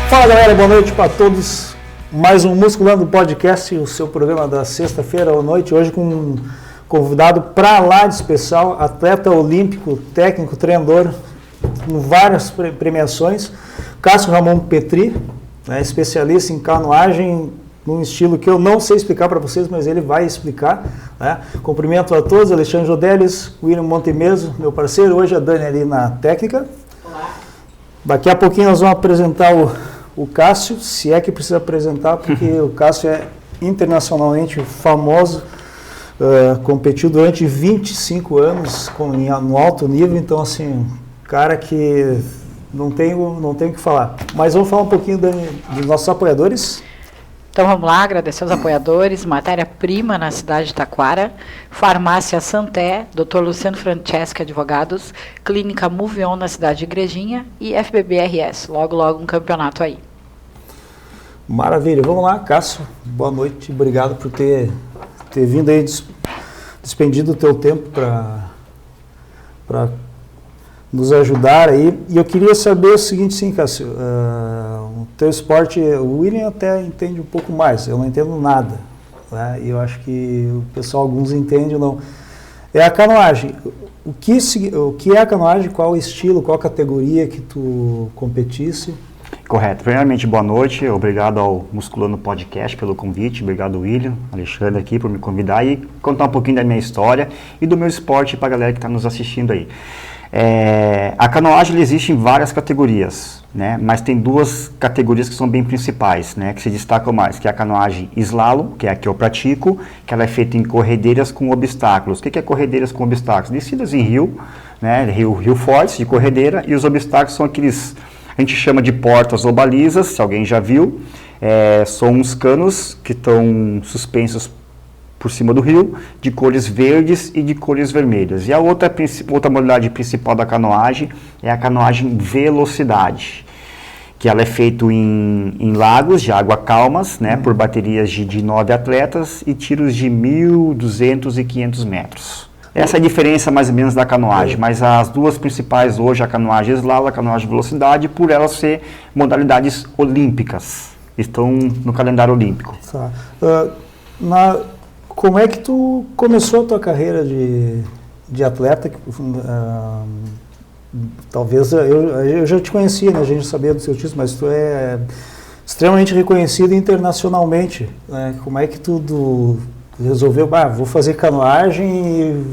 Fala galera, boa noite para todos. Mais um Musculando Podcast, o seu programa da sexta-feira à noite. Hoje com um convidado para lá de especial, atleta olímpico, técnico, treinador, com várias premiações. Cássio Ramon Petri, né, especialista em canoagem, num estilo que eu não sei explicar para vocês, mas ele vai explicar. Né? Cumprimento a todos, Alexandre Jodelis, William Montemeso, meu parceiro. Hoje a Dani ali na técnica. Olá. Daqui a pouquinho nós vamos apresentar o Cássio, se é que precisa apresentar, porque o Cássio é internacionalmente famoso, competiu durante 25 anos no alto nível, então assim, cara que não tem o que falar. Mas vamos falar um pouquinho dos nossos apoiadores. Então vamos lá, agradecer aos apoiadores, Matéria-Prima na cidade de Taquara, Farmácia Santé, Dr. Luciano Franceschi Advogados, Clínica Movion na cidade de Igrejinha e FBBRS, logo um campeonato aí. Maravilha, vamos lá, Cássio, boa noite, obrigado por ter vindo aí, despendido o teu tempo para nos ajudar aí. E eu queria saber o seguinte, sim, Cássio, o teu esporte, o William até entende um pouco mais, eu não entendo nada, né? E eu acho que o pessoal, alguns entendem ou não. É a canoagem. O que é a canoagem? Qual o estilo, qual a categoria que tu competisse? Correto. Primeiramente, boa noite. Obrigado ao Musculando Podcast pelo convite. Obrigado, William, Alexandre aqui por me convidar e contar um pouquinho da minha história e do meu esporte para a galera que está nos assistindo aí. A canoagem existe em várias categorias, né? Mas tem duas categorias que são bem principais, né? Que se destacam mais, que é a canoagem slalom, que é a que eu pratico, que ela é feita em corredeiras com obstáculos. O que é corredeiras com obstáculos? Descidas em rio, né? Rio fortes de corredeira, e os obstáculos são aqueles, a gente chama de portas ou balizas, se alguém já viu, são uns canos que estão suspensos por cima do rio, de cores verdes e de cores vermelhas. E a outra modalidade principal da canoagem é a canoagem velocidade, que ela é feita em lagos de água calmas, né, por baterias de 9 atletas e tiros de 1.200 e 500 metros. Essa é a diferença mais ou menos da canoagem, mas as duas principais hoje, a canoagem slalom, a canoagem velocidade, por elas ser modalidades olímpicas, estão no calendário olímpico. Tá. Como é que tu começou a tua carreira de atleta? Talvez eu já te conhecia, né? A gente sabia do seu título, mas tu é extremamente reconhecido internacionalmente, né? Como é que tu resolveu, vou fazer canoagem e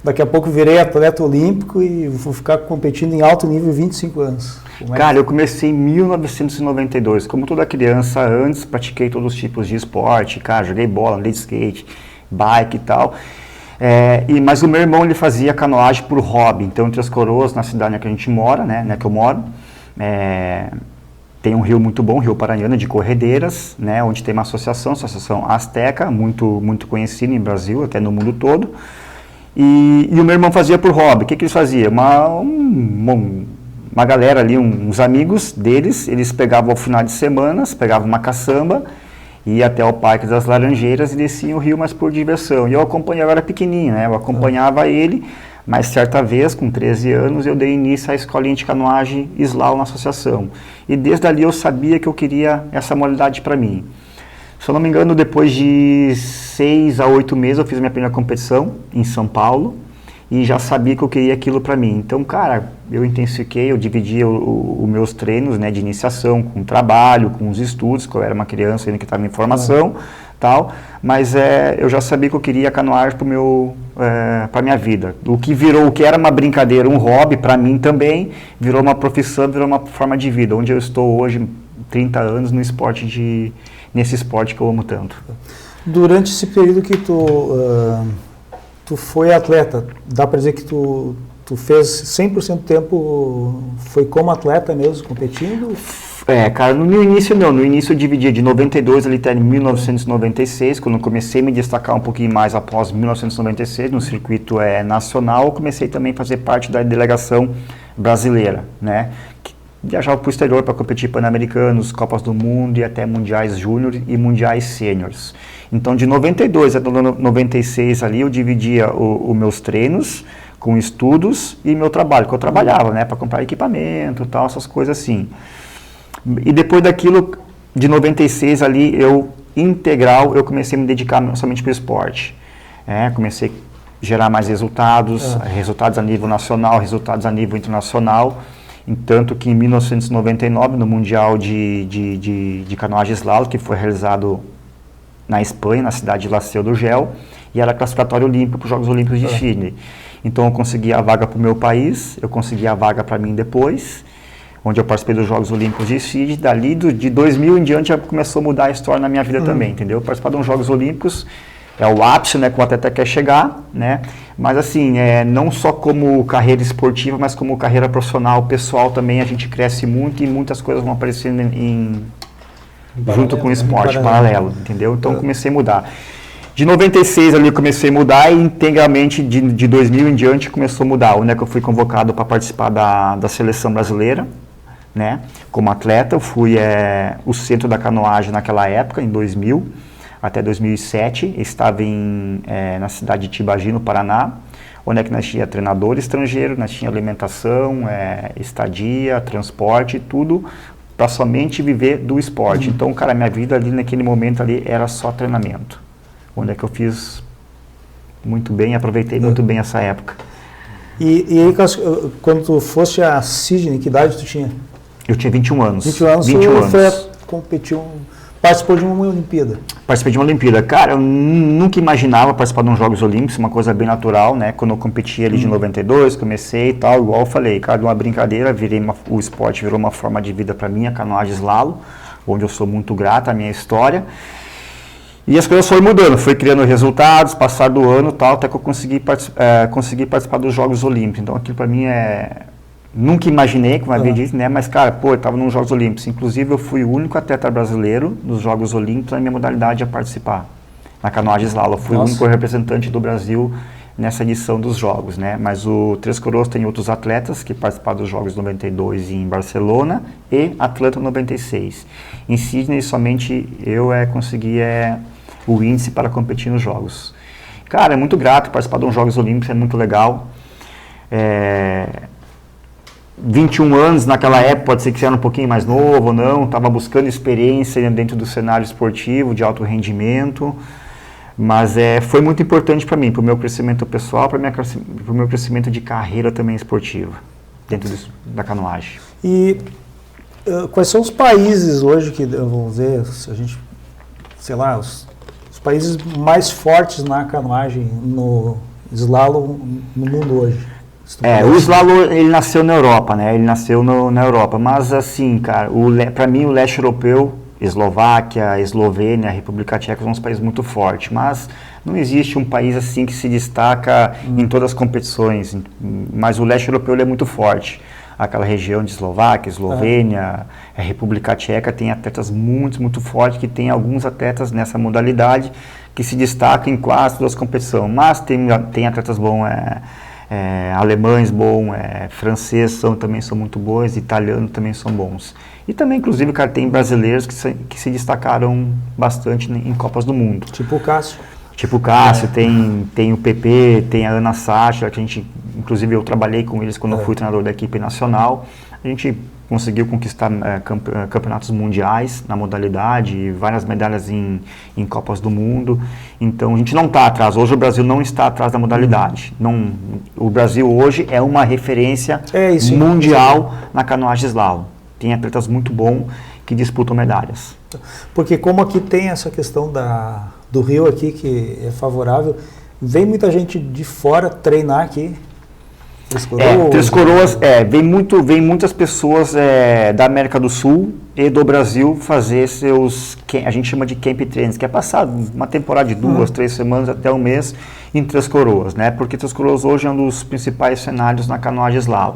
daqui a pouco virei atleta olímpico e vou ficar competindo em alto nível 25 anos? Cara, eu comecei em 1992. Como toda criança, antes pratiquei todos os tipos de esporte. Cara, joguei bola, andei de skate, bike e tal. Mas o meu irmão, ele fazia canoagem por hobby. Então, entre as coroas, na cidade que a gente mora, né, que eu moro, tem um rio muito bom, Rio Paranhana, de corredeiras, né, onde tem uma associação Azteca, muito conhecida em Brasil, até no mundo todo. E o meu irmão fazia por hobby. O que eles faziam? Uma galera ali, uns amigos deles, eles pegavam ao final de semana, pegavam uma caçamba, ia até o Parque das Laranjeiras e desciam o rio, mas por diversão. E eu acompanhava, eu era pequenininho, né? Eu acompanhava ele, mas certa vez, com 13 anos, eu dei início à escolinha de canoagem slalom na associação. E desde ali eu sabia que eu queria essa modalidade para mim. Se eu não me engano, depois de 6 a 8 meses, eu fiz minha primeira competição em São Paulo, e já sabia que eu queria aquilo para mim. Então, cara, eu intensifiquei, eu dividia os meus treinos, né, de iniciação com o trabalho, com os estudos, que eu era uma criança ainda que estava em formação, tal, mas eu já sabia que eu queria canoar para minha vida. O que era uma brincadeira, um hobby para mim também, virou uma profissão, virou uma forma de vida, onde eu estou hoje, 30 anos, nesse esporte que eu amo tanto. Durante esse período que tu foi atleta, dá para dizer que tu fez 100% do tempo, foi como atleta mesmo, competindo? Cara, no início não, no início eu dividia de 92 até 1996, quando eu comecei a me destacar um pouquinho mais após 1996, no circuito nacional, eu comecei também a fazer parte da delegação brasileira, né, que viajava para o exterior para competir pan-americanos, Copas do Mundo e até mundiais júnior e mundiais sêniores. Então, de 92 até 96 ali, eu dividia os meus treinos com estudos e meu trabalho, que eu trabalhava, né, para comprar equipamento e tal, essas coisas assim. E depois daquilo, de 96 ali, eu comecei a me dedicar somente para o esporte. Comecei a gerar mais resultados, resultados a nível nacional, resultados a nível internacional. Tanto que em 1999, no Mundial de Canoagem Slalom, que foi realizado na Espanha, na cidade de La Seu d'Urgell, e era classificatório olímpico para os Jogos Olímpicos de Sydney. Então eu consegui a vaga para o meu país, eu consegui a vaga para mim depois, onde eu participei dos Jogos Olímpicos de Sydney. Dali, de 2000 em diante, já começou a mudar a história na minha vida também, entendeu? Participar de uns Jogos Olímpicos é o ápice, né, que o atleta quer chegar, né? Mas assim, não só como carreira esportiva, mas como carreira profissional, pessoal também, a gente cresce muito e muitas coisas vão aparecendo junto com o esporte, paralelo, entendeu? Então comecei a mudar. De 96 ali eu comecei a mudar e integralmente de 2000 em diante começou a mudar. Onde é que eu fui convocado para participar da seleção brasileira, né? Como atleta, eu fui o centro da canoagem naquela época, em 2000, até 2007. Estava na cidade de Tibagi, no Paraná, onde é que nós tinha treinador estrangeiro, nós tinha alimentação, estadia, transporte, tudo para somente viver do esporte. Então, cara, minha vida ali naquele momento ali era só treinamento. Onde é que eu fiz muito bem, aproveitei muito bem essa época. E aí, quando tu foste a Sydney, que idade tu tinha? Eu tinha 21 anos. 21 anos, 21 anos. Participou de uma Olimpíada. Participei de uma Olimpíada. Cara, eu nunca imaginava participar de uns Jogos Olímpicos, uma coisa bem natural, né? Quando eu competi ali de 92, comecei e tal, igual eu falei, cara, de uma brincadeira, o esporte virou uma forma de vida para mim, a canoagem slalom, onde eu sou muito grato à minha história. E as coisas foram mudando, foi criando resultados, passar do ano e tal, até que eu consegui participar dos Jogos Olímpicos. Então aquilo para mim nunca imaginei, como havia dito, né? Mas cara, eu estava nos Jogos Olímpicos. Inclusive eu fui o único atleta brasileiro nos Jogos Olímpicos na minha modalidade a participar. Na canoagem slalom, eu fui o único representante do Brasil nessa edição dos Jogos, né? Mas o Três Coroas tem outros atletas que participaram dos Jogos 92 em Barcelona e Atlanta 96. Em Sydney somente eu consegui o índice para competir nos Jogos. Cara, é muito grato participar de uns Jogos Olímpicos, é muito legal. 21 anos naquela época, pode ser que você era um pouquinho mais novo ou não, estava buscando experiência dentro do cenário esportivo, de alto rendimento, mas foi muito importante para mim, para o meu crescimento pessoal, para o meu crescimento de carreira também esportiva, dentro da canoagem. E quais são os países hoje que, vamos dizer, a gente, sei lá, os países mais fortes na canoagem, no slalom, no mundo hoje? O slalom, ele nasceu na Europa, né? Ele nasceu na Europa, mas assim, cara, para mim o leste europeu, Eslováquia, Eslovênia, República Tcheca são uns países muito fortes, mas não existe um país assim que se destaca em todas as competições, mas o leste europeu ele é muito forte. Aquela região de Eslováquia, Eslovênia, a República Tcheca tem atletas muito fortes, que tem alguns atletas nessa modalidade que se destacam em quase todas as competições, mas tem atletas bons, alemães bons, franceses também são muito bons, italianos também são bons. E também, inclusive, cara, tem brasileiros que se destacaram bastante em Copas do Mundo. Tipo o Cássio. Tipo o Cássio, tem o PP, tem a Ana Sáchila, que a gente, inclusive eu trabalhei com eles quando eu fui treinador da equipe nacional. A gente conseguiu conquistar campeonatos mundiais na modalidade, várias medalhas em Copas do Mundo. Então a gente não está atrás, hoje o Brasil não está atrás da modalidade. O Brasil hoje é uma referência mundial na canoagem slalom. Tem atletas muito bons que disputam medalhas. Porque como aqui tem essa questão do Rio aqui, que é favorável, vem muita gente de fora treinar aqui. Três Coroas, vem muitas pessoas da América do Sul e do Brasil fazer a gente chama de camp trainings, que é passar uma temporada de 2, 3 semanas até um mês em Três Coroas, né? Porque Três Coroas hoje é um dos principais cenários na canoagem slalom.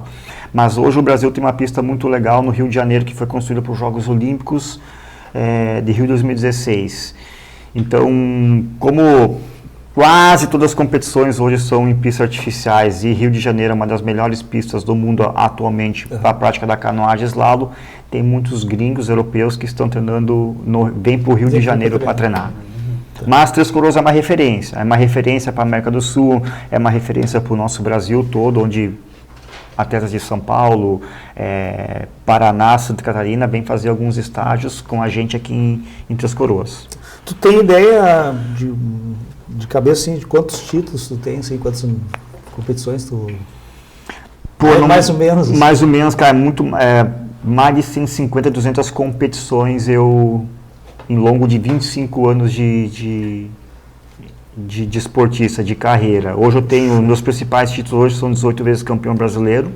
Mas hoje o Brasil tem uma pista muito legal no Rio de Janeiro, que foi construída para os Jogos Olímpicos de Rio 2016. Então, como quase todas as competições hoje são em pistas artificiais e Rio de Janeiro é uma das melhores pistas do mundo atualmente para a prática da canoagem slalom, tem muitos gringos europeus que estão treinando, vêm para o Rio de Janeiro para treinar. Mas Três Coroas é uma referência para a América do Sul, é uma referência para o nosso Brasil todo, onde atletas de São Paulo, Paraná, Santa Catarina, vêm fazer alguns estágios com a gente aqui em Três Coroas. Tu tem ideia de cabeça, assim, de quantos títulos tu tem, assim, quantas competições tu... mais ou menos. Assim. Mais ou menos, cara, mais de 150, 200 competições em longo de 25 anos de esportista, de carreira. Hoje eu tenho, meus principais títulos hoje são 18 vezes campeão brasileiro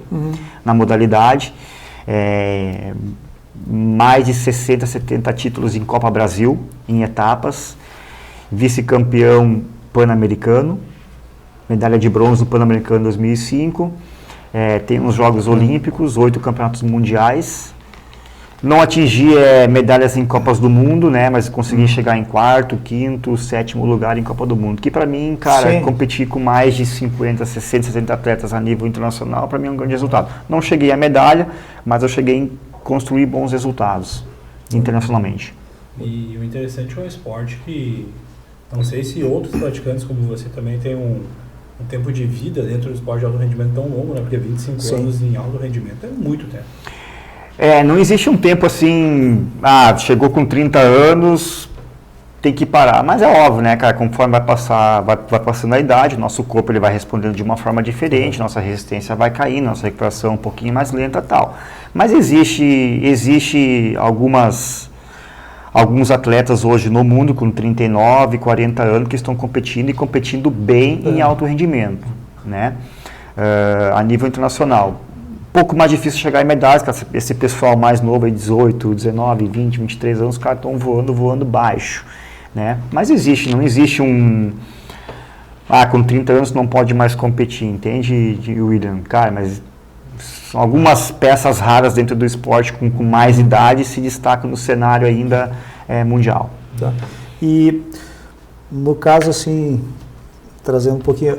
na modalidade, mais de 60, 70 títulos em Copa Brasil, em etapas, vice-campeão pan-americano, medalha de bronze no Pan-Americano 2005, tem uns Jogos Olímpicos, 8 campeonatos mundiais. Não atingi medalhas em Copas do Mundo, né? Mas consegui chegar em 4º, 5º, 7º lugar em Copa do Mundo. Que para mim, cara, Sim. competir com mais de 50, 60, 70 atletas a nível internacional, para mim é um grande resultado. Não cheguei à medalha, mas eu cheguei em construir bons resultados internacionalmente. E o interessante é um esporte que, não sei se outros praticantes como você também tem um tempo de vida dentro do esporte de alto rendimento tão longo, né? Porque 25 Sim. anos em alto rendimento é muito tempo. Não existe um tempo assim, chegou com 30 anos, tem que parar. Mas é óbvio, né, cara, conforme vai passando a idade, nosso corpo ele vai respondendo de uma forma diferente, nossa resistência vai caindo, nossa recuperação um pouquinho mais lenta e tal. Mas existe alguns atletas hoje no mundo com 39, 40 anos que estão competindo e competindo bem em alto rendimento, né, a nível internacional. Pouco mais difícil chegar em medalhas, esse pessoal mais novo, aí 18, 19, 20, 23 anos, os caras estão voando baixo, né? Mas não existe com 30 anos não pode mais competir, entende, William? Cara, mas são algumas peças raras dentro do esporte com mais idade se destacam no cenário ainda mundial. Tá. E no caso, assim, trazendo um pouquinho...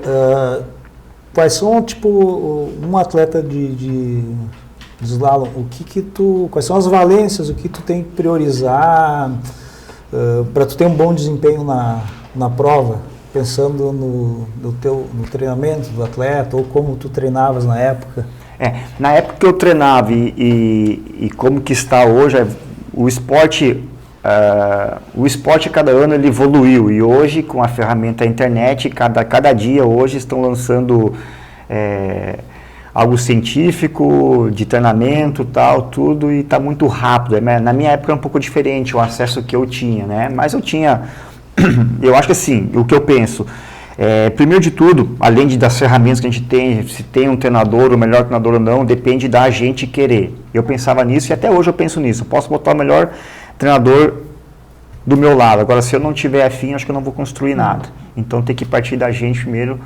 quais são, tipo, um atleta de slalom, quais são as valências, o que tu tem que priorizar para tu ter um bom desempenho na prova, pensando no treinamento do atleta, ou como tu treinavas na época? Na época que eu treinava e como que está hoje, o esporte cada ano ele evoluiu e hoje com a ferramenta internet, cada dia hoje estão lançando algo científico, de treinamento, tal, tudo, e está muito rápido. Na minha época é um pouco diferente o acesso que eu tinha, né? Mas eu acho que assim, o que eu penso, primeiro de tudo, além das ferramentas que a gente tem, se tem um treinador, o melhor treinador ou não, depende da gente querer. Eu pensava nisso e até hoje eu penso nisso. Eu posso botar o melhor treinador do meu lado. Agora, se eu não tiver afim, acho que eu não vou construir nada. Então, tem que partir da gente primeiro.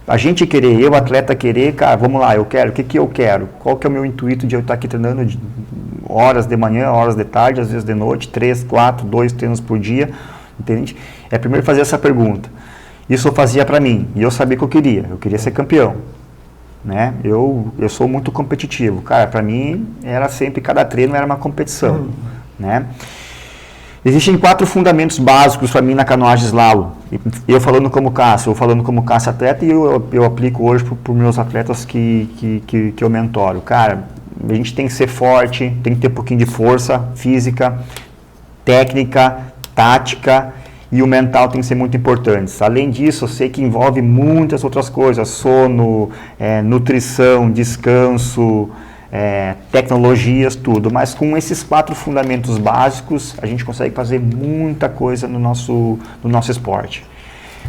A gente querer, eu, atleta, querer, cara, vamos lá, eu quero, o que eu quero? Qual que é o meu intuito de eu estar aqui treinando horas de manhã, horas de tarde, às vezes de noite, 3, 4, 2 treinos por dia, entende? Primeiro fazer essa pergunta. Isso eu fazia para mim, e eu sabia que eu queria ser campeão. Né? Eu sou muito competitivo, cara, para mim era sempre, cada treino era uma competição, né? Existem 4 fundamentos básicos para mim na canoagem slalom, eu falando como Cássio atleta, e eu aplico hoje para os meus atletas que eu mentoro. Cara, a gente tem que ser forte, tem que ter um pouquinho de força física, técnica, tática, e o mental tem que ser muito importante. Além disso, eu sei que envolve muitas outras coisas, sono, nutrição, descanso, tecnologias, tudo. Mas com esses 4 fundamentos básicos, a gente consegue fazer muita coisa no nosso esporte.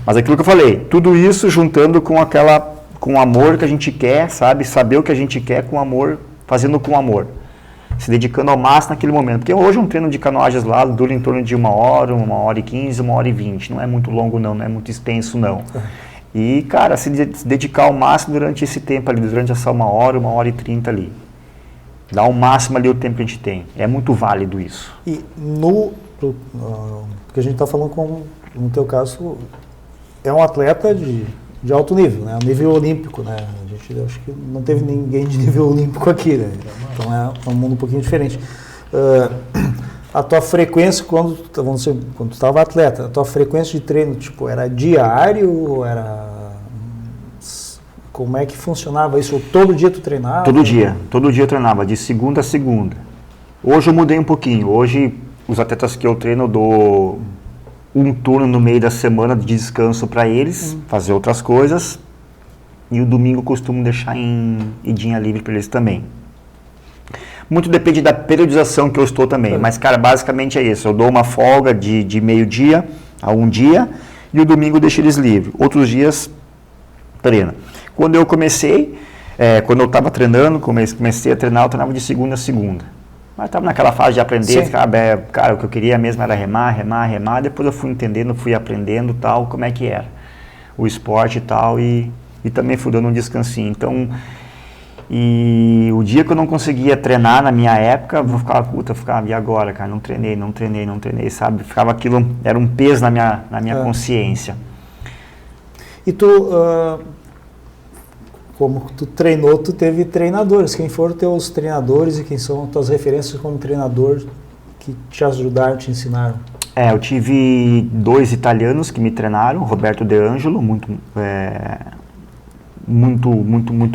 Mas aquilo que eu falei, tudo isso juntando com o amor que a gente quer, saber o que a gente quer com amor, fazendo com amor. Se dedicando ao máximo naquele momento. Porque hoje um treino de canoagem slalom dura em torno de 1 hora, 1h15, 1h20. Não é muito longo não é muito extenso não. E, cara, se dedicar ao máximo durante esse tempo ali, durante essa 1 hora, 1h30 ali. Dar ao máximo ali o tempo que a gente tem. É muito válido isso. E porque a gente está falando no teu caso, é um atleta de alto nível, né? Nível olímpico, né? A gente acho que não teve ninguém de nível olímpico aqui, né? Então é um mundo um pouquinho diferente. A tua frequência quando tu estava atleta, a tua frequência de treino, tipo, era diário, era Como é que funcionava isso? Todo dia tu treinava? Todo dia eu treinava, de segunda a segunda. Hoje eu mudei um pouquinho. Hoje, os atletas que eu treino, eu dou um turno no meio da semana de descanso para eles, fazer outras coisas. E o domingo eu costumo deixar em idinha livre para eles também. Muito depende da periodização que eu estou também. Mas, cara, basicamente é isso. Eu dou uma folga de meio-dia a um dia e o domingo eu deixo eles livres. Outros dias, treina. Quando eu comecei, quando eu estava treinando, comecei a treinar, eu treinava de segunda a segunda. Mas estava naquela fase de aprender, cara, o que eu queria mesmo era remar. Depois eu fui entendendo, fui aprendendo tal, como é que era o esporte e tal, e também fui dando um descansinho. Então, e o dia que eu não conseguia treinar na minha época, eu ficava, e agora, cara, não treinei, sabe? Ficava aquilo, era um peso na minha consciência. E tu, como tu treinou, tu teve treinadores. Quem foram teus treinadores e quem são tuas referências como treinador que te ajudaram, te ensinaram? Eu tive 2 italianos que me treinaram, Roberto De Angelo, muito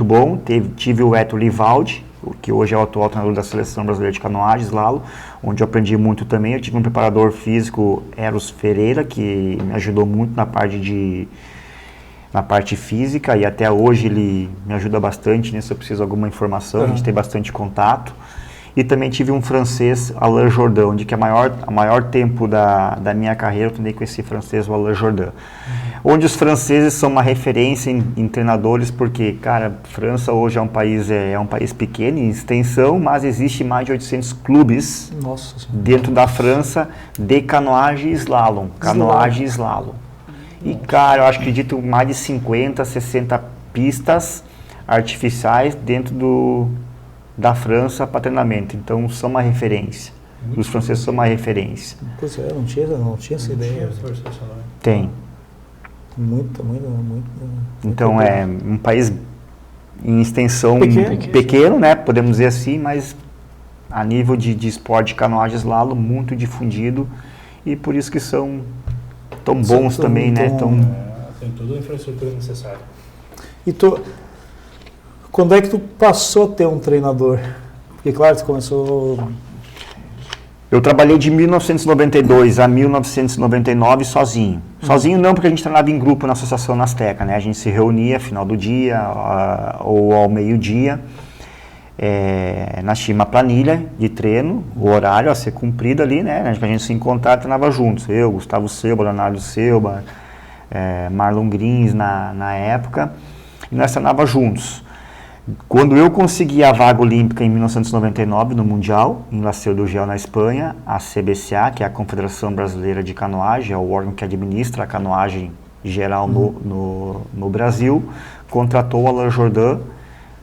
bom. Tive o Ettore Livaldi, que hoje é o atual treinador da Seleção Brasileira de Canoagem, Slalom, onde eu aprendi muito também. Eu tive um preparador físico, Eros Ferreira, que me ajudou muito na parte física, e até hoje ele me ajuda bastante, né, se eu preciso de alguma informação, a gente tem bastante contato. E também tive um francês, Alain Jourdan, onde que a maior tempo da minha carreira eu treinei com esse francês, o Alain Jourdan. Onde os franceses são uma referência em treinadores, porque, cara, França hoje é um país pequeno em extensão, mas existe mais de 800 clubes dentro da França de canoagem e slalom. E, cara, eu acredito mais de 50, 60 pistas artificiais dentro da França para treinamento. Então, são uma referência. Os franceses são uma referência. Pois é, não tinha essa ideia. Tem. Muito. Então, é um país em extensão pequeno, né? Podemos dizer assim, mas a nível de esporte de canoagem slalom, muito difundido. E por isso que são tão bons também, né? Tem toda a infraestrutura necessária. E quando é que tu passou a ter um treinador? Porque, claro, tu começou... Eu trabalhei de 1992 a 1999 sozinho. Sozinho não, porque a gente treinava em grupo na Associação Nasteca, né? A gente se reunia final do dia ou ao meio-dia. Nós tínhamos uma planilha de treino, o horário a ser cumprido ali, né? A gente se encontrava e treinava juntos. Eu, Gustavo Selba, Leonardo Selba, Marlon Grins na época, e nós treinávamos juntos. Quando eu consegui a vaga olímpica em 1999 no Mundial, em La Seu d'Urgell, na Espanha, a CBCA, que é a Confederação Brasileira de Canoagem, é o órgão que administra a canoagem geral no Brasil, contratou o Alain Jourdan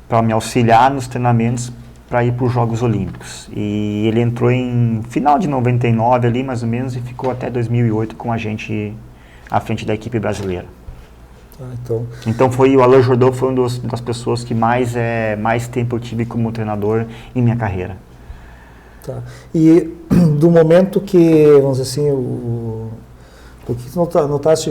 para me auxiliar nos treinamentos para ir para os Jogos Olímpicos. E ele entrou em final de 99 ali, mais ou menos, e ficou até 2008 com a gente à frente da equipe brasileira. Então o Alain Jourdan foi uma das pessoas que mais tempo eu tive como treinador em minha carreira. Tá. E do momento que, vamos dizer assim, o que tu notaste,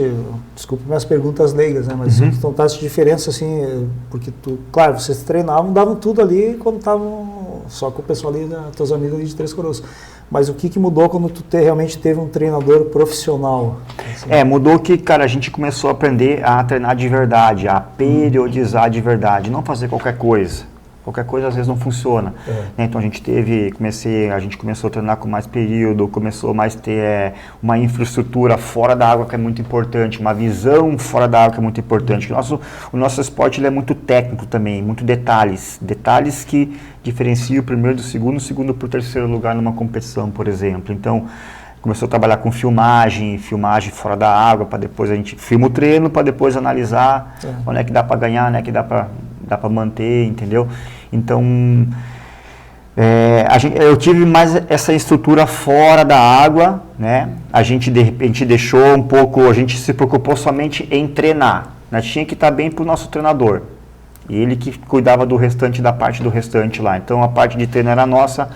desculpa minhas perguntas leigas, né, mas tu notaste diferença, assim, porque claro, vocês treinavam, davam tudo ali quando estavam só com o pessoal ali, teus amigos ali de Três Coroas. Mas o que mudou quando tu realmente teve um treinador profissional? Assim? Mudou que, cara, a gente começou a aprender a treinar de verdade, a periodizar de verdade, não fazer qualquer coisa. Qualquer coisa às vezes não funciona. Então a gente começou a treinar com mais período, começou mais a ter uma infraestrutura fora da água que é muito importante, uma visão fora da água que é muito importante. O nosso esporte ele é muito técnico também, muito detalhes que diferenciam o primeiro do segundo, o segundo para o terceiro lugar numa competição, por exemplo. Então começou a trabalhar com filmagem fora da água, para depois a gente filma o treino, para depois analisar onde é que dá para ganhar, onde é que dá para manter, entendeu? Então, eu tive mais essa estrutura fora da água, né? A gente, de repente, deixou um pouco, a gente se preocupou somente em treinar. Nós tinha que estar bem para o nosso treinador. E ele que cuidava do restante, da parte do restante lá. Então, a parte de treino era nossa,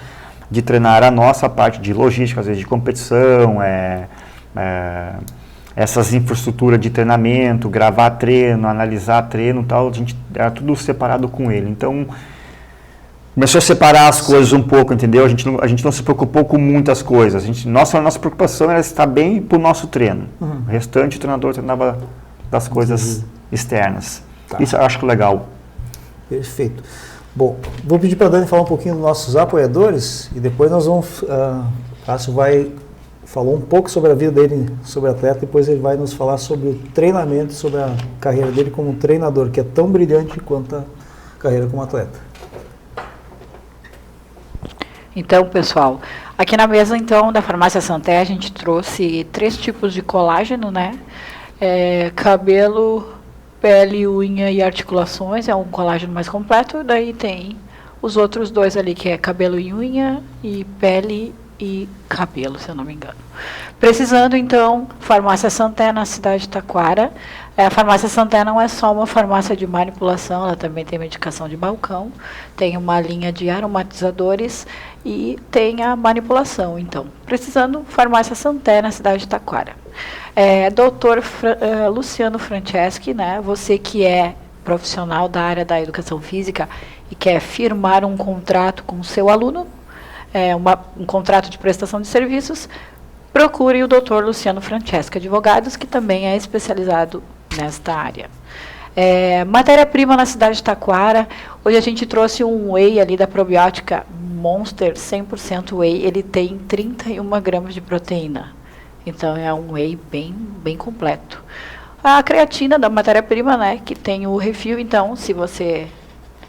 a parte de logística, às vezes de competição, essas infraestruturas de treinamento, gravar treino, analisar treino e tal, a gente era tudo separado com ele. Então, começou a separar as coisas um pouco, entendeu? A gente não se preocupou com muitas coisas. Nossa preocupação era estar bem para o nosso treino. O restante, o treinador treinava das coisas externas. Tá. Isso eu acho legal. Perfeito. Bom, vou pedir para a Dani falar um pouquinho dos nossos apoiadores e depois nós vamos... Cássio falou um pouco sobre a vida dele, sobre atleta, depois ele vai nos falar sobre o treinamento, sobre a carreira dele como treinador, que é tão brilhante quanto a carreira como atleta. Então, pessoal, aqui na mesa, então, da Farmácia Santé, a gente trouxe 3 tipos de colágeno, né? Cabelo, pele, unha e articulações, é um colágeno mais completo. Daí tem os outros 2 ali, que é cabelo e unha, e pele e cabelo, se eu não me engano. Precisando, então, Farmácia Santé na cidade de Taquara. A Farmácia Santé não é só uma farmácia de manipulação, ela também tem medicação de balcão, tem uma linha de aromatizadores e tem a manipulação. Então, precisando, Farmácia Santé na cidade de Taquara. Dr. Luciano Franceschi, né, você que é profissional da área da educação física e quer firmar um contrato com o seu aluno, um contrato de prestação de serviços, procure o Dr. Luciano Franceschi Advogados, que também é especializado nesta área. Matéria-prima na cidade de Taquara. Hoje a gente trouxe um whey ali da probiótica Monster 100% whey. Ele tem 31 gramas de proteína. Então é um whey bem completo. A creatina da matéria-prima, né, que tem o refil. Então, se você...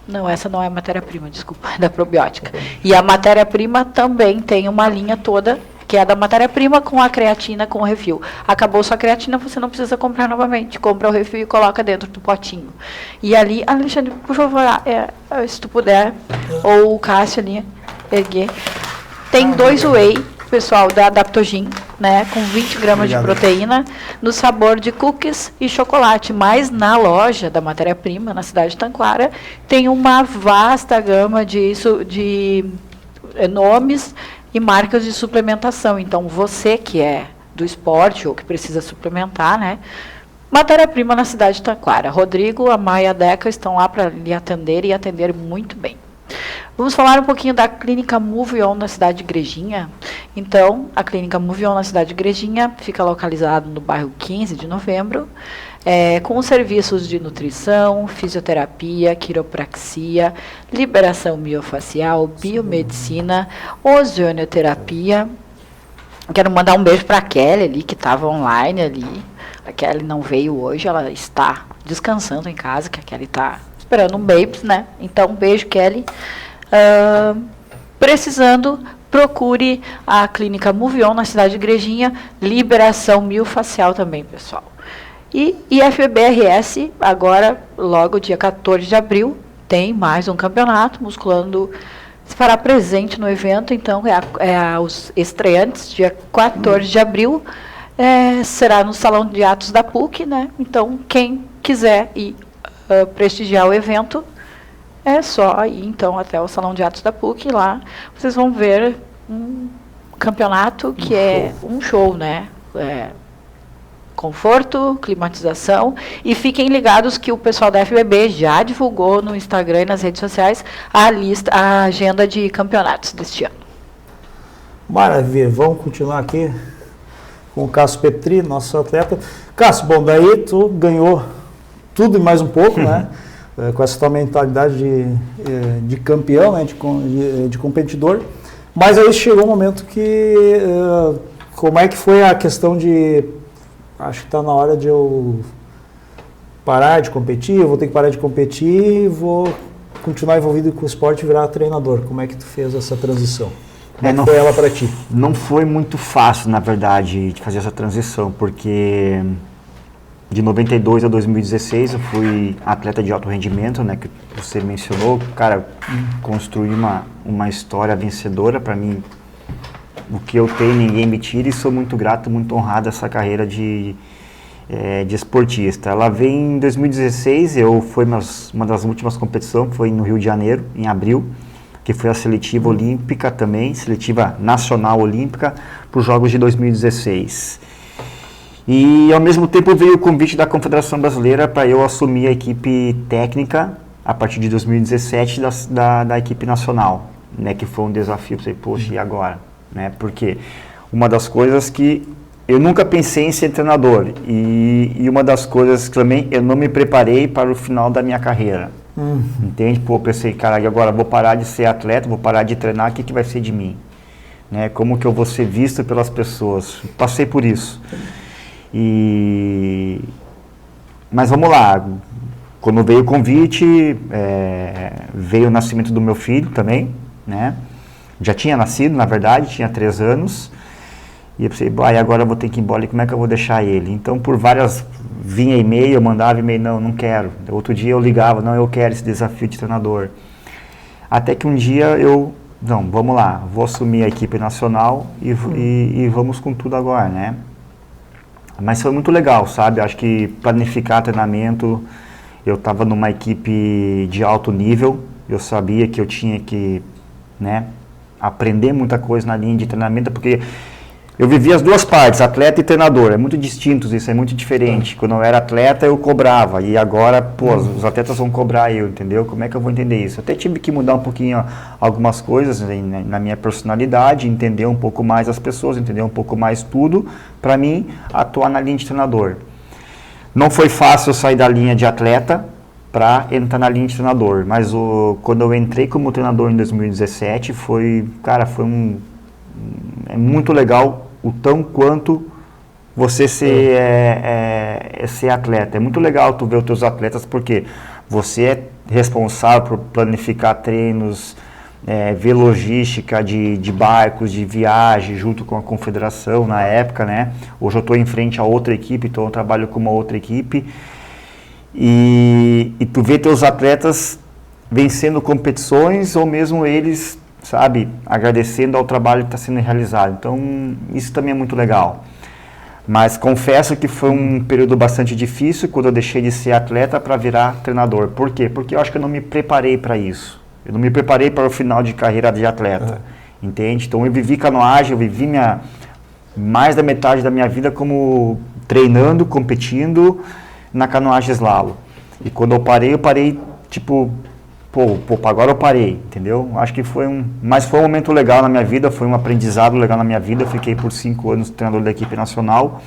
Não, essa não é matéria-prima, desculpa, é da probiótica. E a matéria-prima também tem uma linha toda, que é da matéria-prima com a creatina com o refil. Acabou sua creatina, você não precisa comprar novamente. Compra o refil e coloca dentro do potinho. E ali, Alexandre, por favor, se tu puder, ou o Cássio ali, erguer. Tem 2 whey, pessoal, da Adaptogin, né, com 20 gramas de proteína, no sabor de cookies e chocolate. Mas na loja da matéria-prima, na cidade de Taquara, tem uma vasta gama de nomes e marcas de suplementação. Então, você que é do esporte ou que precisa suplementar, né, matéria-prima na cidade de Taquara. Rodrigo, a Maia e a Deca estão lá para lhe atender e atender muito bem. Vamos falar um pouquinho da Clínica Move On na cidade de Igrejinha. Então, a Clínica Move On na cidade de Igrejinha fica localizada no bairro 15 de Novembro, com serviços de nutrição, fisioterapia, quiropraxia, liberação miofacial, biomedicina, ozonioterapia. Quero mandar um beijo para a Kelly ali, que estava online ali. A Kelly não veio hoje, ela está descansando em casa, que a Kelly está esperando um babys, né? Então, um beijo, Kelly. Precisando, procure a Clínica Move On na cidade de Igrejinha, liberação miofacial também, pessoal. E IFBRS, agora, logo dia 14 de abril, tem mais um campeonato, Musculando se fará presente no evento, então, os estreantes, dia 14 de abril, será no Salão de Atos da PUC, né? Então, quem quiser ir prestigiar o evento, é só ir, então, até o Salão de Atos da PUC, lá vocês vão ver um campeonato que é um show, né? Conforto, climatização, e fiquem ligados que o pessoal da FBB já divulgou no Instagram e nas redes sociais a agenda de campeonatos deste ano. Maravilha, vamos continuar aqui com o Cássio Petri, nosso atleta. Cássio, bom, daí tu ganhou tudo e mais um pouco, né? Com essa tua mentalidade de campeão, né? de competidor, mas aí chegou um momento que, como é que foi a questão de, acho que está na hora de eu parar de competir, eu vou ter que parar de competir, vou continuar envolvido com o esporte e virar treinador. Como é que tu fez essa transição? Como é que foi ela para ti? Não foi muito fácil, na verdade, de fazer essa transição, porque de 92 a 2016 eu fui atleta de alto rendimento, né, que você mencionou. Cara, construí uma história vencedora para mim. O que eu tenho, ninguém me tira, e sou muito grato, muito honrado a essa carreira de esportista. Ela veio em 2016, foi uma das últimas competições, foi no Rio de Janeiro, em abril, que foi a seletiva olímpica também, seletiva nacional olímpica, para os Jogos de 2016. E ao mesmo tempo veio o convite da Confederação Brasileira para eu assumir a equipe técnica a partir de 2017 da equipe nacional, né, que foi um desafio. Eu falei, poxa, e agora? Né, porque uma das coisas que eu nunca pensei em ser treinador e uma das coisas que também eu não me preparei para o final da minha carreira. Entende? Pô, eu pensei, cara, e agora vou parar de ser atleta, vou parar de treinar, o que vai ser de mim? Né, como que eu vou ser visto pelas pessoas? Passei por isso. Mas vamos lá, quando veio o convite, veio o nascimento do meu filho também, né? Já tinha nascido, na verdade, tinha 3 anos, e eu pensei, agora eu vou ter que ir embora, e como é que eu vou deixar ele? Então, por várias, vinha e-mail, eu mandava e-mail, não quero. Outro dia eu ligava, não, eu quero esse desafio de treinador. Até que um dia não, vamos lá, vou assumir a equipe nacional e vamos com tudo agora, né? Mas foi muito legal, sabe? Acho que planificar treinamento, eu estava numa equipe de alto nível, eu sabia que eu tinha que, né, aprender muita coisa na linha de treinamento, porque eu vivi as duas partes, atleta e treinador, é muito distinto isso, é muito diferente. Quando eu era atleta eu cobrava, e agora, os atletas vão cobrar eu, entendeu? Como é que eu vou entender isso? Eu até tive que mudar um pouquinho algumas coisas na minha personalidade, entender um pouco mais as pessoas, entender um pouco mais tudo, para mim atuar na linha de treinador. Não foi fácil sair da linha de atleta para entrar na linha de treinador, mas quando eu entrei como treinador em 2017, é muito legal o tão quanto você ser atleta. É muito legal tu ver os teus atletas, porque você é responsável por planificar treinos, ver logística de barcos, de viagem, junto com a confederação na época, né? Hoje eu estou em frente a outra equipe, então eu trabalho com uma outra equipe. E tu vê teus atletas vencendo competições, ou mesmo eles, sabe, agradecendo ao trabalho que está sendo realizado. Então, isso também é muito legal. Mas confesso que foi um período bastante difícil quando eu deixei de ser atleta para virar treinador. Por quê? Porque eu acho que eu não me preparei para isso. Eu não me preparei para o final de carreira de atleta. Entende? Então, eu vivi canoagem, eu vivi mais da metade da minha vida como treinando, competindo na canoagem slalom. E quando eu parei tipo... agora eu parei, entendeu? Acho que mas foi um momento legal na minha vida, foi um aprendizado legal na minha vida. Eu fiquei por 5 anos treinador da equipe nacional.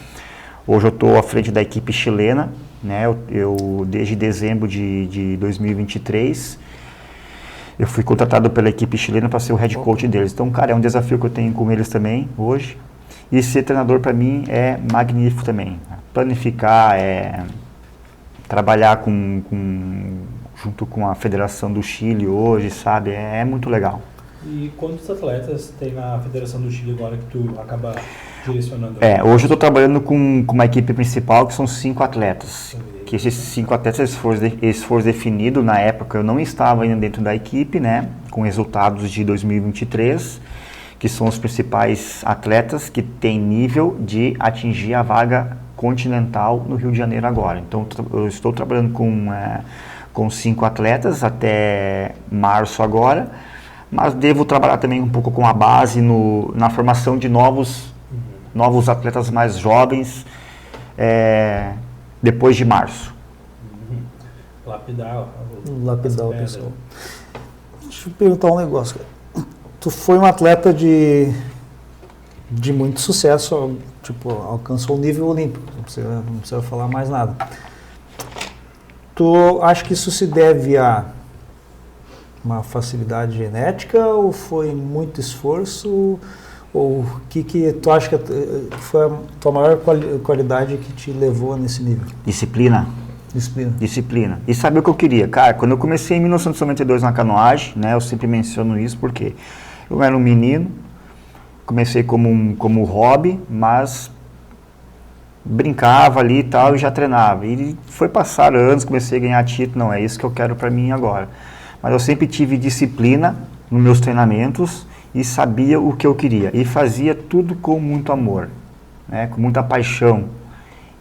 Hoje eu estou à frente da equipe chilena, né? Eu desde dezembro de 2023, eu fui contratado pela equipe chilena para ser o head coach deles. Então, cara, é um desafio que eu tenho com eles também hoje. E ser treinador para mim é magnífico também. Planificar, trabalhar junto com a Federação do Chile hoje, sabe? É muito legal. E quantos atletas tem na Federação do Chile agora que tu acaba direcionando? Hoje eu estou trabalhando com uma equipe principal que são 5 atletas. Que esses 5 atletas, eles foram definidos na época, eu não estava ainda dentro da equipe, né? Com resultados de 2023, que são os principais atletas que têm nível de atingir a vaga continental no Rio de Janeiro agora. Então eu estou trabalhando com 5 atletas até março agora, mas devo trabalhar também um pouco com a base na formação de novos atletas mais jovens depois de março. Lapidar o pessoal. Deixa eu perguntar um negócio. Tu foi um atleta de muito sucesso, tipo, alcançou o nível olímpico, não precisa falar mais nada. Tu acha que isso se deve a uma facilidade genética ou foi muito esforço? Ou o que tu acha que foi a tua maior qualidade que te levou nesse nível? Disciplina. E saber o que eu queria. Cara, quando eu comecei em 1992 na canoagem, né, eu sempre menciono isso porque eu era um menino, comecei como hobby, mas brincava ali e tal, e já treinava. E foi passar anos, comecei a ganhar título, não é isso que eu quero para mim agora. Mas eu sempre tive disciplina nos meus treinamentos e sabia o que eu queria. E fazia tudo com muito amor, né, com muita paixão.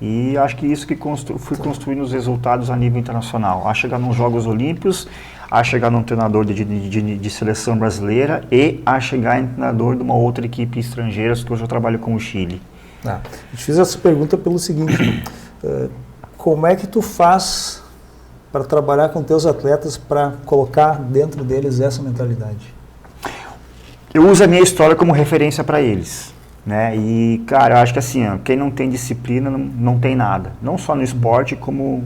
E acho que isso que fui construindo os resultados a nível internacional. A chegar nos Jogos Olímpicos, a chegar num treinador de seleção brasileira e a chegar em treinador de uma outra equipe estrangeira, que hoje eu trabalho com o Chile. Eu te fiz essa pergunta pelo seguinte, como é que tu faz para trabalhar com teus atletas para colocar dentro deles essa mentalidade? Eu uso a minha história como referência para eles, né? E, cara, eu acho que assim, ó, quem não tem disciplina não tem nada. Não só no esporte, como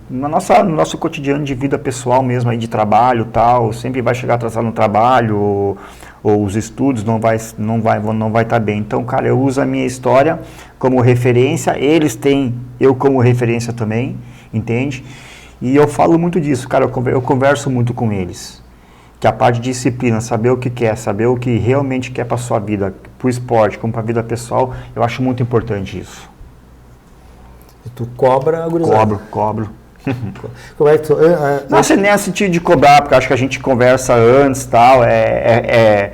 no nosso cotidiano de vida pessoal mesmo, aí de trabalho e tal. Sempre vai chegar atrasado no trabalho, ou os estudos não vai estar bem. Então, cara, eu uso a minha história como referência, eles têm eu como referência também, entende? E eu falo muito disso, cara, eu converso muito com eles. Que a parte de disciplina, saber o que quer, saber o que realmente quer para sua vida, para o esporte, como para a vida pessoal, eu acho muito importante isso. E tu cobra a gurizada? Cobro. Como é que tu... Não, você nem é sentido de cobrar, porque acho que a gente conversa antes, tal, é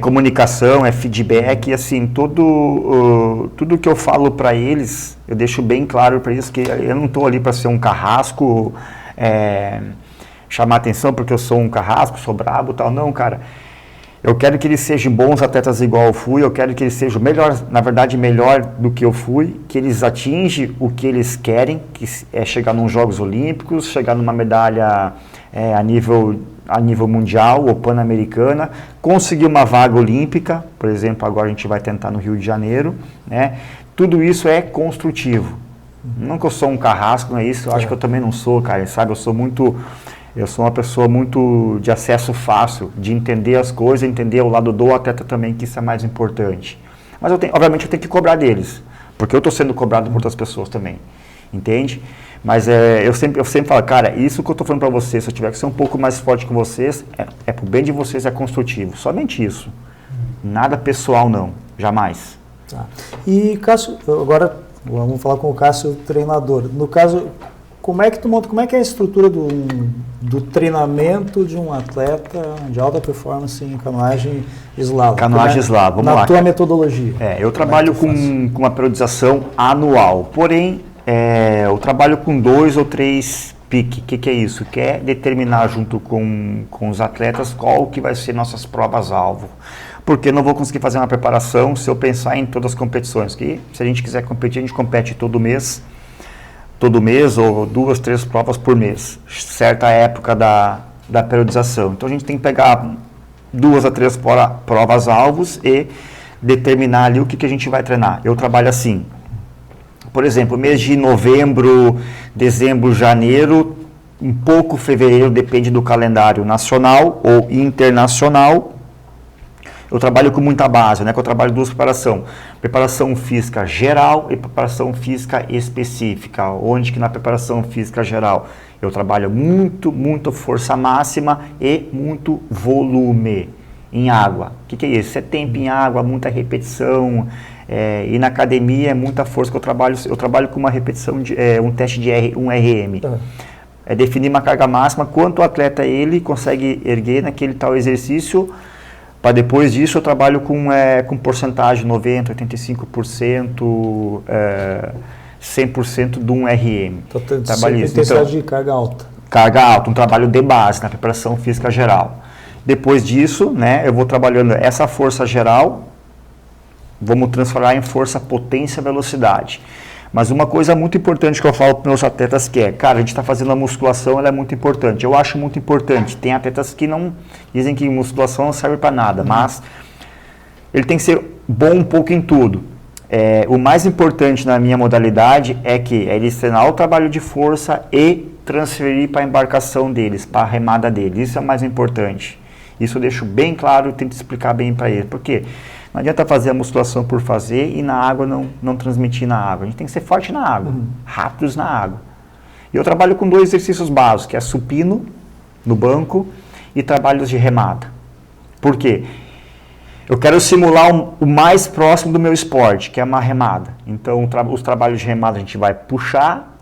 comunicação, é feedback, e assim, tudo que eu falo para eles, eu deixo bem claro para eles que eu não estou ali para ser um carrasco, chamar atenção porque eu sou um carrasco, sou brabo, tal, não, cara. Eu quero que eles sejam bons atletas igual eu fui, eu quero que eles sejam melhor, na verdade, melhor do que eu fui, que eles atingem o que eles querem, que é chegar nos Jogos Olímpicos, chegar numa medalha a nível mundial ou pan-americana, conseguir uma vaga olímpica, por exemplo, agora a gente vai tentar no Rio de Janeiro, né? Tudo isso é construtivo. Não que eu sou um carrasco, não é isso, eu acho que eu também não sou, cara, sabe, eu sou uma pessoa muito de acesso fácil, de entender as coisas, entender o lado do atleta também, que isso é mais importante. Mas obviamente eu tenho que cobrar deles, porque eu estou sendo cobrado por outras pessoas também, entende? Mas eu sempre falo, cara, isso que eu estou falando para vocês, se eu tiver que ser um pouco mais forte com vocês, é pro bem de vocês, é construtivo, somente isso. Nada pessoal não, jamais. Tá. E Cássio, agora vamos falar com o Cássio, treinador. No caso, como é que tu monta, como é que é a estrutura do treinamento de um atleta de alta performance em canoagem slalom? Canoagem slalom, vamos lá. Na tua metodologia. Eu trabalho com uma periodização anual, porém, eu trabalho com 2 ou 3 piques. O que é isso? Que é determinar junto com os atletas qual que vai ser nossas provas-alvo. Porque eu não vou conseguir fazer uma preparação se eu pensar em todas as competições. Que se a gente quiser competir, a gente compete todo mês ou 2, 3 provas por mês, certa época da periodização. Então a gente tem que pegar 2 a 3 provas-alvos e determinar ali o que a gente vai treinar. Eu trabalho assim, por exemplo, mês de novembro, dezembro, janeiro, um pouco fevereiro, depende do calendário nacional ou internacional. Eu trabalho com muita base, né? Que eu trabalho 2 preparações. Preparação física geral e preparação física específica. Onde que na preparação física geral eu trabalho muito força máxima e muito volume em água. O que é isso? É tempo em água, muita repetição. E na academia é muita força que eu trabalho com uma repetição, um teste de um RM. É definir uma carga máxima, quanto o atleta ele consegue erguer naquele tal exercício. Para depois disso eu trabalho com porcentagem 90%, 85%, 100% de um RM. Então, intensidade de carga alta. Carga alta, um trabalho de base na preparação física geral. Depois disso, né, eu vou trabalhando essa força geral, vamos transformar em força, potência, velocidade. Mas uma coisa muito importante que eu falo para os meus atletas que cara, a gente está fazendo a musculação, ela é muito importante. Eu acho muito importante. Tem atletas que não dizem que musculação não serve para nada, mas ele tem que ser bom um pouco em tudo. O mais importante na minha modalidade é eles treinar o trabalho de força e transferir para a embarcação deles, para a remada deles. Isso é o mais importante. Isso eu deixo bem claro e tento explicar bem para eles. Por quê? Não adianta fazer a musculação por fazer e na água não transmitir na água. A gente tem que ser forte na água, rápidos na água. E eu trabalho com 2 exercícios básicos, que é supino no banco e trabalhos de remada. Por quê? Eu quero simular o mais próximo do meu esporte, que é uma remada. Então, os trabalhos de remada a gente vai puxar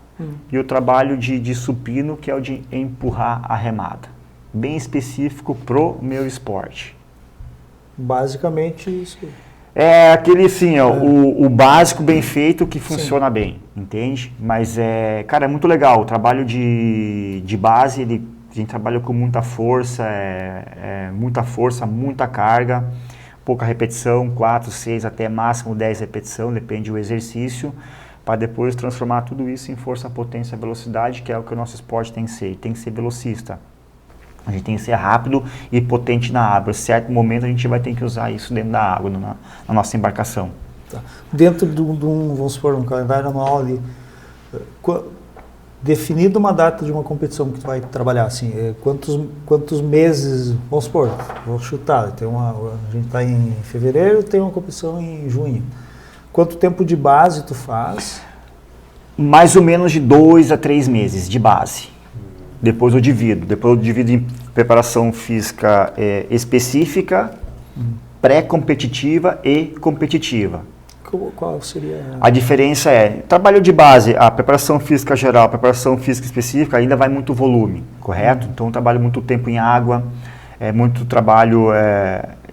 e o trabalho de supino, que é o de empurrar a remada. Bem específico pro meu esporte. Basicamente isso. É aquele assim, ó, o básico bem feito que funciona bem, entende? Mas cara, é muito legal. O trabalho de base, a gente trabalha com muita força, muita carga. pouca repetição, 4, 6 até máximo 10 repetições, depende do exercício, para depois transformar tudo isso em força, potência, velocidade, que é o que o nosso esporte tem que ser velocista. A gente tem que ser rápido e potente na água. Em certo momento a gente vai ter que usar isso dentro da água, na nossa embarcação. Tá. Dentro de vamos supor, um calendário anual ali, definido uma data de uma competição que tu vai trabalhar, assim, quantos meses, vamos supor, vou chutar, a gente está em fevereiro, tem uma competição em junho. Quanto tempo de base tu faz? Mais ou menos de 2 a 3 meses de base. Depois eu divido em preparação física específica, pré-competitiva e competitiva. Qual seria? A diferença é, trabalho de base, a preparação física geral, a preparação física específica ainda vai muito volume, correto? Então eu trabalho muito tempo em água, muito trabalho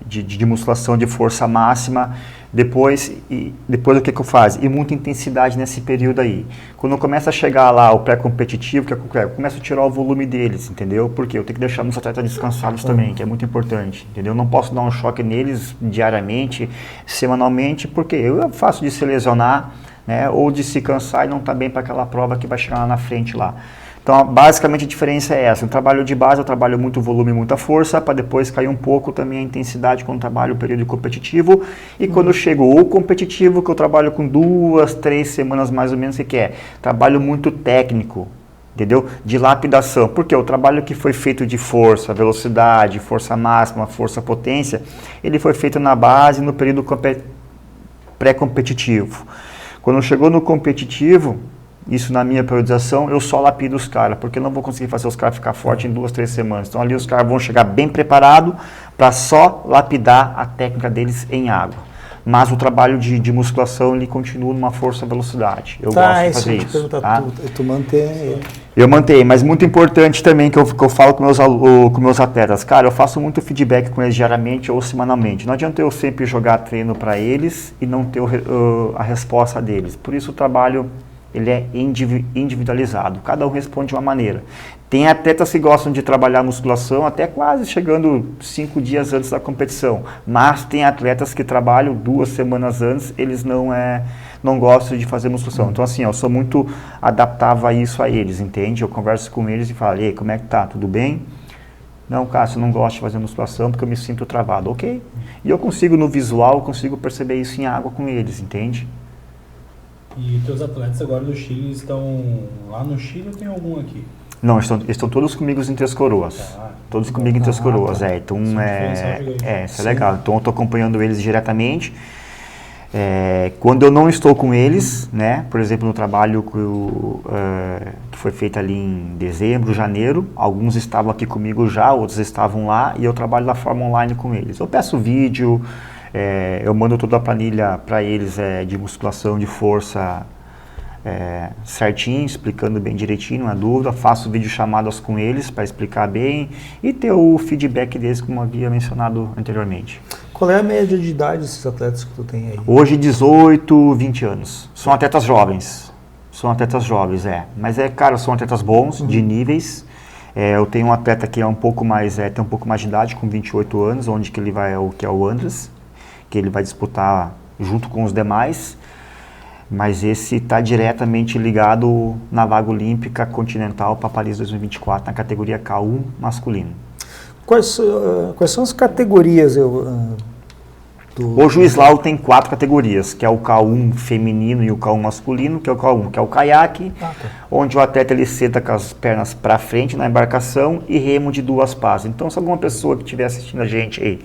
de musculação de força máxima. Depois o que eu faço? E muita intensidade nesse período aí. Quando começa a chegar lá o pré-competitivo, eu começo a tirar o volume deles, entendeu? Porque eu tenho que deixar meus atletas descansados também, que é muito importante, entendeu? Eu não posso dar um choque neles diariamente, semanalmente, porque eu faço de se lesionar, né? Ou de se cansar e não estar bem para aquela prova que vai chegar lá na frente lá. Então, basicamente a diferença é essa. No trabalho de base eu trabalho muito volume e muita força, para depois cair um pouco também a intensidade quando trabalho o período competitivo. E quando chego o competitivo, que eu trabalho com 2, 3 semanas mais ou menos, que é trabalho muito técnico, entendeu? De lapidação. Porque o trabalho que foi feito de força, velocidade, força máxima, força potência, ele foi feito na base no período pré-competitivo. Quando chegou no competitivo, isso na minha periodização, eu só lapido os caras, porque eu não vou conseguir fazer os caras ficar fortes em 2, 3 semanas. Então ali os caras vão chegar bem preparados para só lapidar a técnica deles em água. Mas o trabalho de musculação, ele continua numa força-velocidade. Eu gosto de fazer isso. Tá? Tu mantém... Eu mantenho, mas muito importante também que eu falo com meus atletas. Cara, eu faço muito feedback com eles diariamente ou semanalmente. Não adianta eu sempre jogar treino para eles e não ter a resposta deles. Por isso o trabalho... ele é individualizado, cada um responde de uma maneira. Tem atletas que gostam de trabalhar musculação até quase chegando 5 dias antes da competição, mas tem atletas que trabalham 2 semanas antes, eles não gostam de fazer musculação. Então assim, eu sou muito adaptável a isso a eles, entende? Eu converso com eles e falo, ei, como é que tá? Tudo bem? Não, Cássio, eu não gosto de fazer musculação porque eu me sinto travado. Ok. E eu consigo no visual, eu consigo perceber isso em água com eles, entende? E teus atletas agora do Chile estão lá no Chile ou tem algum aqui? Não, estão todos comigo em Três Coroas. Todos comigo em Três Coroas, Então, isso é legal. Então, eu estou acompanhando eles diretamente. Quando eu não estou com eles, né? Por exemplo, no trabalho que foi feito ali em dezembro, janeiro, alguns estavam aqui comigo já, outros estavam lá, e eu trabalho da forma online com eles. Eu peço vídeo, eu mando toda a planilha para eles de musculação, de força certinho, explicando bem direitinho, não há dúvida. Faço videochamadas com eles para explicar bem e ter o feedback deles, como havia mencionado anteriormente. Qual é a média de idade desses atletas que tu tem aí? Hoje 18, 20 anos. São atletas jovens. Mas cara, são atletas bons, de níveis. Eu tenho um atleta que tem um pouco mais de idade, com 28 anos, onde que ele vai, que é o Andres, que ele vai disputar junto com os demais, mas esse está diretamente ligado na vaga olímpica continental para Paris 2024, na categoria K1 masculino. Quais são as categorias? Hoje o slalom tem 4 categorias, que é o K1 feminino e o K1 masculino, que é o K1, que é o caiaque, onde o atleta ele senta com as pernas para frente na embarcação e remo de 2 pás. Então, se alguma pessoa que estiver assistindo a gente aí,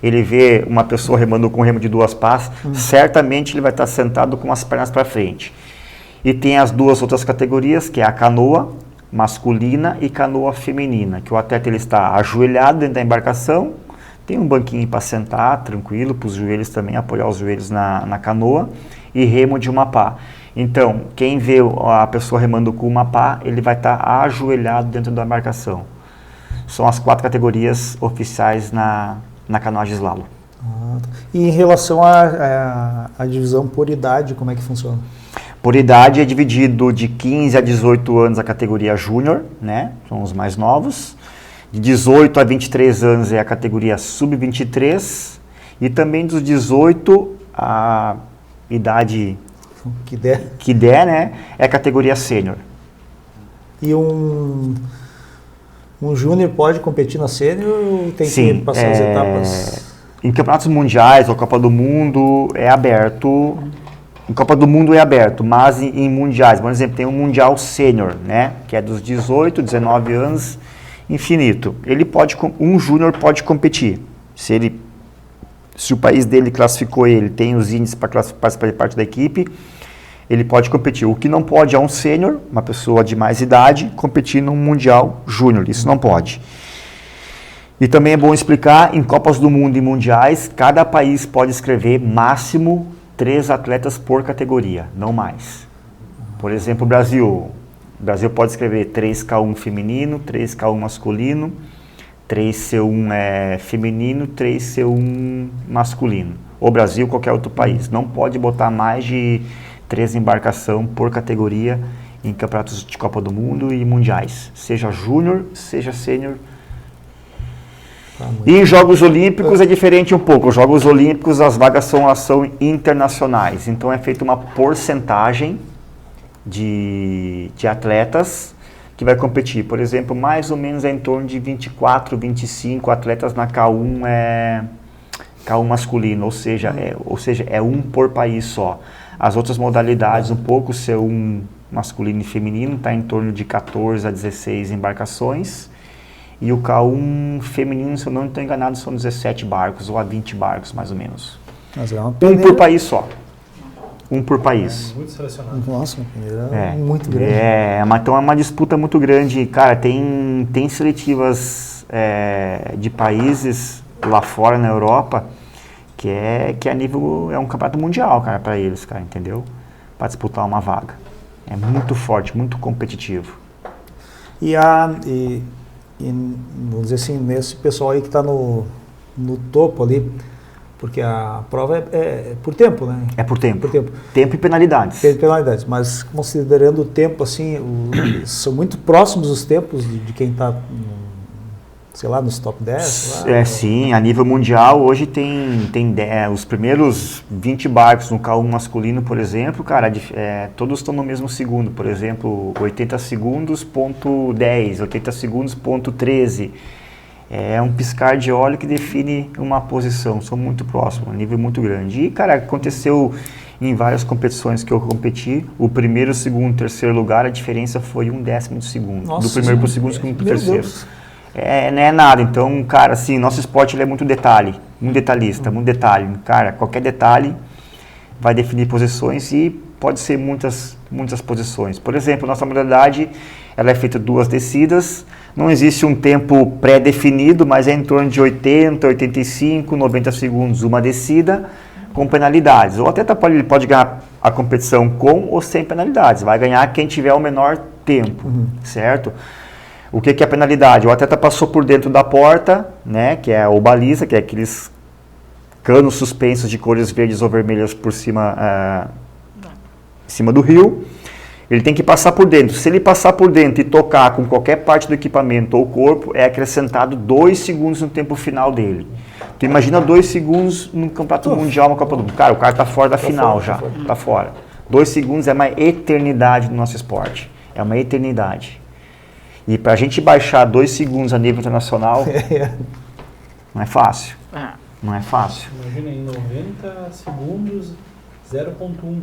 ele vê uma pessoa remando com remo de 2 pás, certamente ele vai estar sentado com as pernas para frente. E tem as 2 outras categorias, que é a canoa masculina e canoa feminina, que o atleta ele está ajoelhado dentro da embarcação, tem um banquinho para sentar, tranquilo, para os joelhos também, apoiar os joelhos na canoa, e remo de uma pá. Então, quem vê a pessoa remando com uma pá, ele vai estar ajoelhado dentro da embarcação. São as 4 categorias oficiais na canoagem slalom. E em relação à divisão por idade, como é que funciona? Por idade é dividido de 15 a 18 anos a categoria júnior, né? São os mais novos. De 18 a 23 anos é a categoria sub-23 E também dos 18 a idade Que der. né, é a categoria sênior. E um júnior pode competir na sênior ou tem Sim, que passar as etapas? Em campeonatos mundiais ou Copa do Mundo é aberto. Em Copa do Mundo é aberto, mas em mundiais, por exemplo, tem um mundial sênior, né, que é dos 18, 19 anos, infinito. Um júnior pode competir. Se o país dele classificou ele, tem os índices para fazer parte da equipe, ele pode competir. O que não pode é um sênior, uma pessoa de mais idade, competir num mundial júnior. Isso não pode. E também é bom explicar, em Copas do Mundo e mundiais, cada país pode escrever máximo 3 atletas por categoria, não mais. Por exemplo, o Brasil pode escrever 3K1 feminino, 3K1 masculino, 3C1 feminino, 3C1 masculino. O Brasil, qualquer outro país. Não pode botar mais de 3 embarcações por categoria em campeonatos de Copa do Mundo e mundiais. Seja júnior, seja sênior. E em Jogos Olímpicos é diferente um pouco. Os Jogos Olímpicos, as vagas são internacionais. Então é feita uma porcentagem de atletas que vai competir. Por exemplo, mais ou menos é em torno de 24, 25 atletas na K1 masculino, ou seja, é um por país só. As outras modalidades, um pouco, C1 masculino e feminino, está em torno de 14 a 16 embarcações. E o K1 feminino, se eu não estou enganado, são 17 barcos, ou a 20 barcos, mais ou menos. Mas é uma Um peneira. por país só. Um por país. Muito selecionado. Nossa, uma peneira muito grande. Então é uma disputa muito grande. Cara, tem seletivas de países lá fora, na Europa, que é nível, é um campeonato mundial, cara, para eles, cara, entendeu? Para disputar uma vaga. É muito forte, muito competitivo. Vamos dizer assim, nesse pessoal aí que está no topo ali, porque a prova é por tempo, né? É por tempo. Por tempo. Tempo e penalidades. Tem penalidades, mas considerando o tempo, assim, são muito próximos os tempos de quem está, sei lá, nos top 10? Sei lá. Sim, a nível mundial, hoje tem os primeiros 20 barcos no K1 masculino, por exemplo, cara, todos estão no mesmo segundo. Por exemplo, 80 segundos, ponto 10, 80 segundos, ponto 13. É um piscar de óleo que define uma posição, são muito próximos, um nível muito grande. E, cara, aconteceu em várias competições que eu competi, o primeiro, segundo, terceiro lugar, a diferença foi 1/10 de segundo. Nossa, do primeiro para o segundo, segundo para o terceiro. Deus. Não é nada, então, cara, assim, nosso esporte ele é muito muito detalhista, muito detalhe. Cara, qualquer detalhe vai definir posições e pode ser muitas posições. Por exemplo, nossa modalidade, ela é feita 2 descidas, não existe um tempo pré-definido, mas é em torno de 80, 85, 90 segundos uma descida com penalidades. O atleta pode ganhar a competição com ou sem penalidades, vai ganhar quem tiver o menor tempo, certo? O que é a penalidade? O atleta passou por dentro da porta, né, que é o baliza, que é aqueles canos suspensos de cores verdes ou vermelhas por cima, em cima do rio. Ele tem que passar por dentro. Se ele passar por dentro e tocar com qualquer parte do equipamento ou corpo, é acrescentado 2 segundos no tempo final dele. Tu imagina 2 segundos num campeonato mundial, uma Copa do Mundo. Cara, o cara tá fora da final já. Tá fora. 2 segundos é uma eternidade no nosso esporte. É uma eternidade. E pra gente baixar 2 segundos a nível internacional, não é fácil. Não é fácil. Imagina, em 90 segundos, 0.1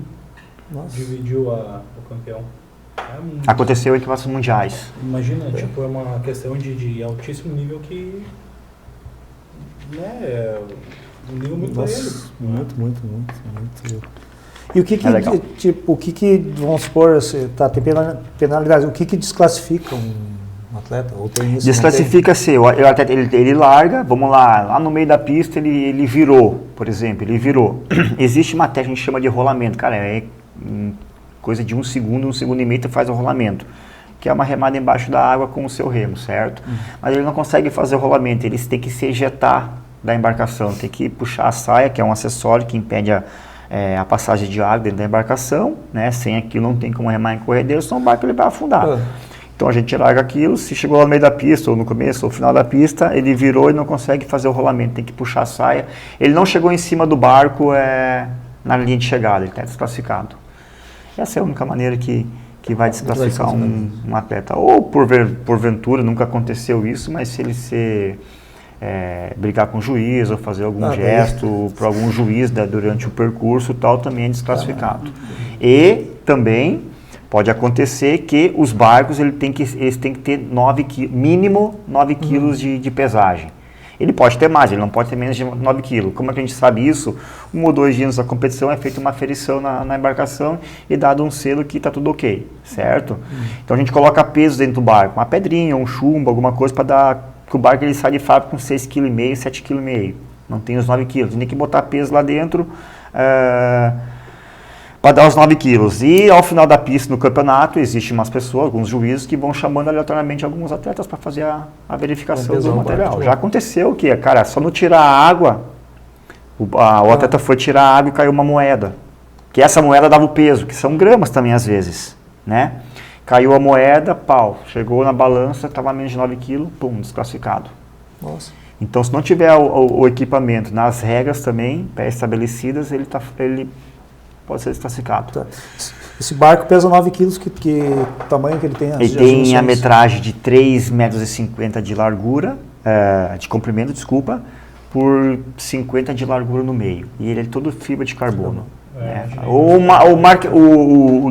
dividiu o campeão. Aconteceu em campeonatos mundiais. Imagina, tipo, é uma questão de altíssimo nível que, né, é um nível muito parelho. Muito. E o que legal. Tipo, vamos supor, tem penalidade, o que desclassifica um atleta? Ou tem isso? Desclassifica-se, o atleta ele larga, vamos lá no meio da pista ele virou, por exemplo, ele virou. Existe uma técnica que a gente chama de rolamento, cara, coisa de 1 segundo, 1 segundo e meio, faz o rolamento, que é uma remada embaixo da água com o seu remo, certo? Mas ele não consegue fazer o rolamento, ele tem que se ejetar da embarcação, tem que puxar a saia, que é um acessório que impede a passagem de água dentro da embarcação, né? Sem aquilo não tem como remar em corredeiro, senão o barco ele vai afundar. Então Então a gente larga aquilo, se chegou no meio da pista, ou no começo, ou no final da pista, ele virou e não consegue fazer o rolamento, tem que puxar a saia. Ele não chegou em cima do barco na linha de chegada, ele está desclassificado. Essa é a única maneira que vai desclassificar um atleta. Ou porventura, nunca aconteceu isso, mas se ele brigar com o juiz ou fazer algum gesto para algum juiz durante o percurso tal, também é desclassificado. E também pode acontecer que os barcos eles têm que ter mínimo 9 quilos de pesagem. Ele pode ter mais, ele não pode ter menos de 9 quilos. Como é que a gente sabe isso? 1 ou 2 dias antes da competição é feita uma aferição na embarcação e dado um selo que está tudo ok, certo? Então a gente coloca peso dentro do barco, uma pedrinha, um chumbo, alguma coisa para dar que o barco ele sai de fábrica com 6,5 kg, 7,5 kg. Não tem os 9 quilos. Tem que botar peso lá dentro para dar os 9 quilos. E ao final da pista no campeonato, existem umas pessoas, alguns juízes, que vão chamando aleatoriamente alguns atletas para fazer a verificação do material. Já aconteceu que, cara, só no tirar a água, o atleta foi tirar a água e caiu uma moeda. Que essa moeda dava o peso, que são gramas também às vezes, né? Caiu a moeda, pau, chegou na balança, estava menos de 9 quilos, pum, desclassificado. Nossa. Então, se não tiver o equipamento nas regras também, pré-estabelecidas, ele pode ser desclassificado. Tá. Esse barco pesa 9 quilos, que tamanho que ele tem? Ele tem a metragem de 3,50 metros de largura, de comprimento, desculpa, por 50 de largura no meio. E ele é todo fibra de carbono.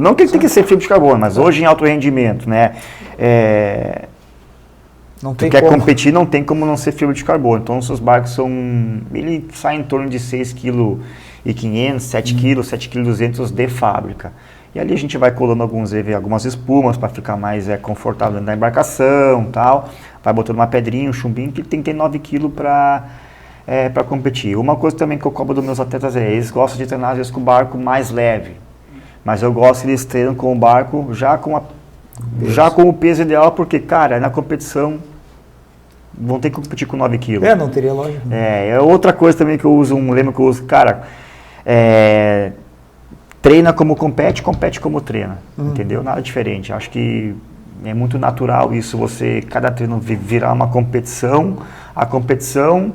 Não que ele tem que ser fibra de carbono, mas hoje em alto rendimento, né? Não tem quer competir, não tem como não ser fibra de carbono. Então, os seus barcos ele sai em torno de 6,5 kg, 7 kg, 7,2 kg de fábrica. E ali a gente vai colando algumas espumas para ficar mais confortável dentro da embarcação, tal. Vai botando uma pedrinha, um chumbinho, que tem que ter 9 kg para competir. Uma coisa também que eu cobro dos meus atletas eles gostam de treinar às vezes com o barco mais leve. Mas eu gosto que eles treinam com o barco já com o peso ideal, porque, cara, na competição vão ter que competir com 9 quilos. Não teria lógica. É outra coisa também que eu uso, um lema que eu uso, cara, treina como compete como treina, entendeu? Nada diferente. Acho que é muito natural isso, cada treino virar uma competição, a competição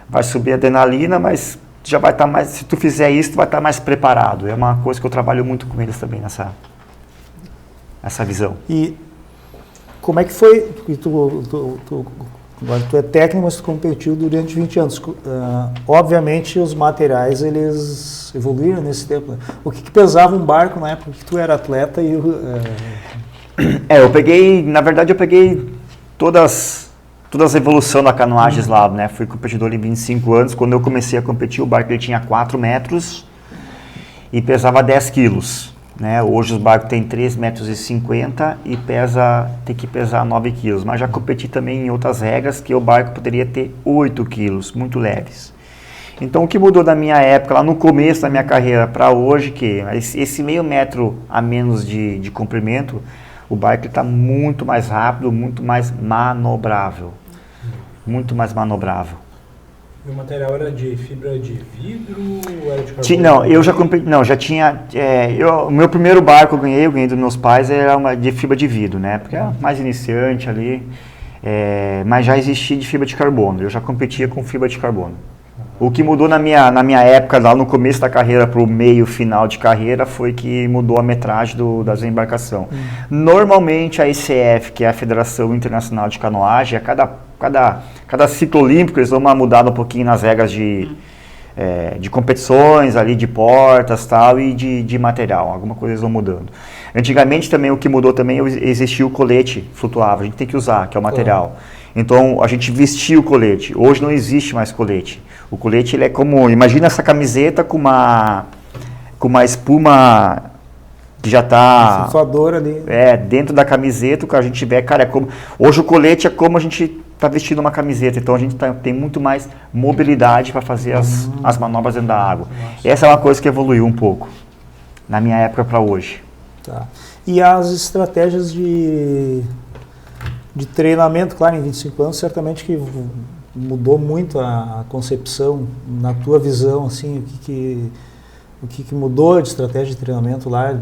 vai subir a adrenalina, mas já vai estar mais, se tu fizer isso, tu vai estar mais preparado. É uma coisa que eu trabalho muito com eles também, essa visão. E como é que foi, porque agora tu é técnico, mas tu competiu durante 20 anos. Obviamente os materiais, eles evoluíram nesse tempo. Né? O que pesava um barco na época que tu era atleta? Eu peguei todas a evolução da canoagem lá, né? Fui competidor em 25 anos. Quando eu comecei a competir, o barco ele tinha 4 metros e pesava 10 quilos. Né? Hoje os barcos têm 3,50 metros e tem que pesar 9 quilos. Mas já competi também em outras regras que o barco poderia ter 8 quilos, muito leves. Então o que mudou da minha época, lá no começo da minha carreira para hoje, que esse meio metro a menos de comprimento, o barco está muito mais rápido, muito mais manobrável. Muito mais manobrável. E o material era de fibra de vidro ou era de carbono? Já tinha. O meu primeiro barco eu ganhei dos meus pais, era de fibra de vidro, né? Porque era mais iniciante ali. Mas já existia de fibra de carbono. Eu já competia com fibra de carbono. O que mudou na minha época, lá no começo da carreira para o meio final de carreira, foi que mudou a metragem das embarcações. Normalmente a ICF, que é a Federação Internacional de Canoagem, a cada ciclo olímpico eles vão mudar um pouquinho nas regras de competições, ali de portas tal, e de material. Alguma coisa eles vão mudando. Antigamente também o que mudou também existia o colete flutuável, a gente tem que usar, que é o material. Então a gente vestia o colete. Hoje não existe mais colete. O colete ele é como, imagina essa camiseta com uma espuma que já está ali. Dentro da camiseta, o que a gente tiver, cara, hoje o colete é como a gente está vestindo uma camiseta, então a gente tem muito mais mobilidade para fazer as manobras dentro da água. Nossa. Essa é uma coisa que evoluiu um pouco na minha época para hoje. Tá. E as estratégias de treinamento, claro, em 25 anos, certamente que mudou muito a concepção, na tua visão, assim, o que mudou de estratégia de treinamento lá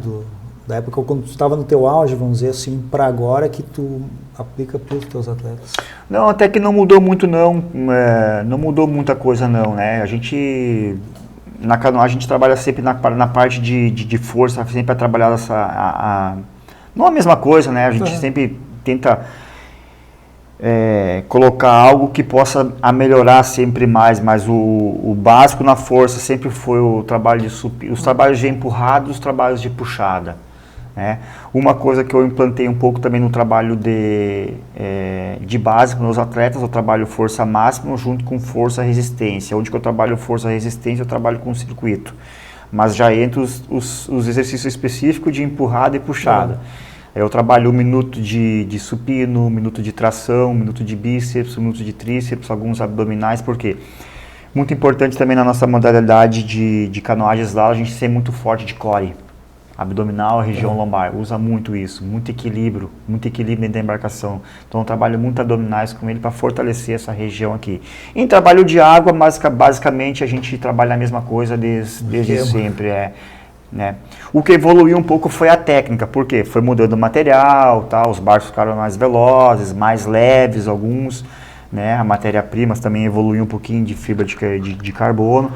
Da época quando tu estava no teu auge, vamos dizer assim, para agora que tu aplica para os teus atletas? Não, até que não mudou muito não, não mudou muita coisa não, né? A gente, na canoagem a gente trabalha sempre na parte de força, sempre é trabalhado não a mesma coisa, né? A gente sempre tenta colocar algo que possa melhorar sempre mais, mas o básico na força sempre foi o trabalho de os trabalhos de empurrada e os trabalhos de puxada. Né? Uma coisa que eu implantei um pouco também no trabalho de base com os atletas, eu trabalho força máxima junto com força resistência. Onde que eu trabalho força resistência, eu trabalho com circuito. Mas já entre os exercícios específicos de empurrada e puxada. Eu trabalho 1 minuto de supino, 1 minuto de tração, 1 minuto de bíceps, 1 minuto de tríceps, alguns abdominais, por quê? Muito importante também na nossa modalidade de canoagem slalom, a gente ser muito forte de core. Abdominal, região lombar, usa muito isso, muito equilíbrio dentro da embarcação. Então eu trabalho muito abdominais com ele para fortalecer essa região aqui. Em trabalho de água, basicamente a gente trabalha a mesma coisa desde sempre. Né? O que evoluiu um pouco foi a técnica, porque foi mudando o material, tá? Os barcos ficaram mais velozes, mais leves alguns, né? A matéria-prima também evoluiu um pouquinho de fibra de carbono.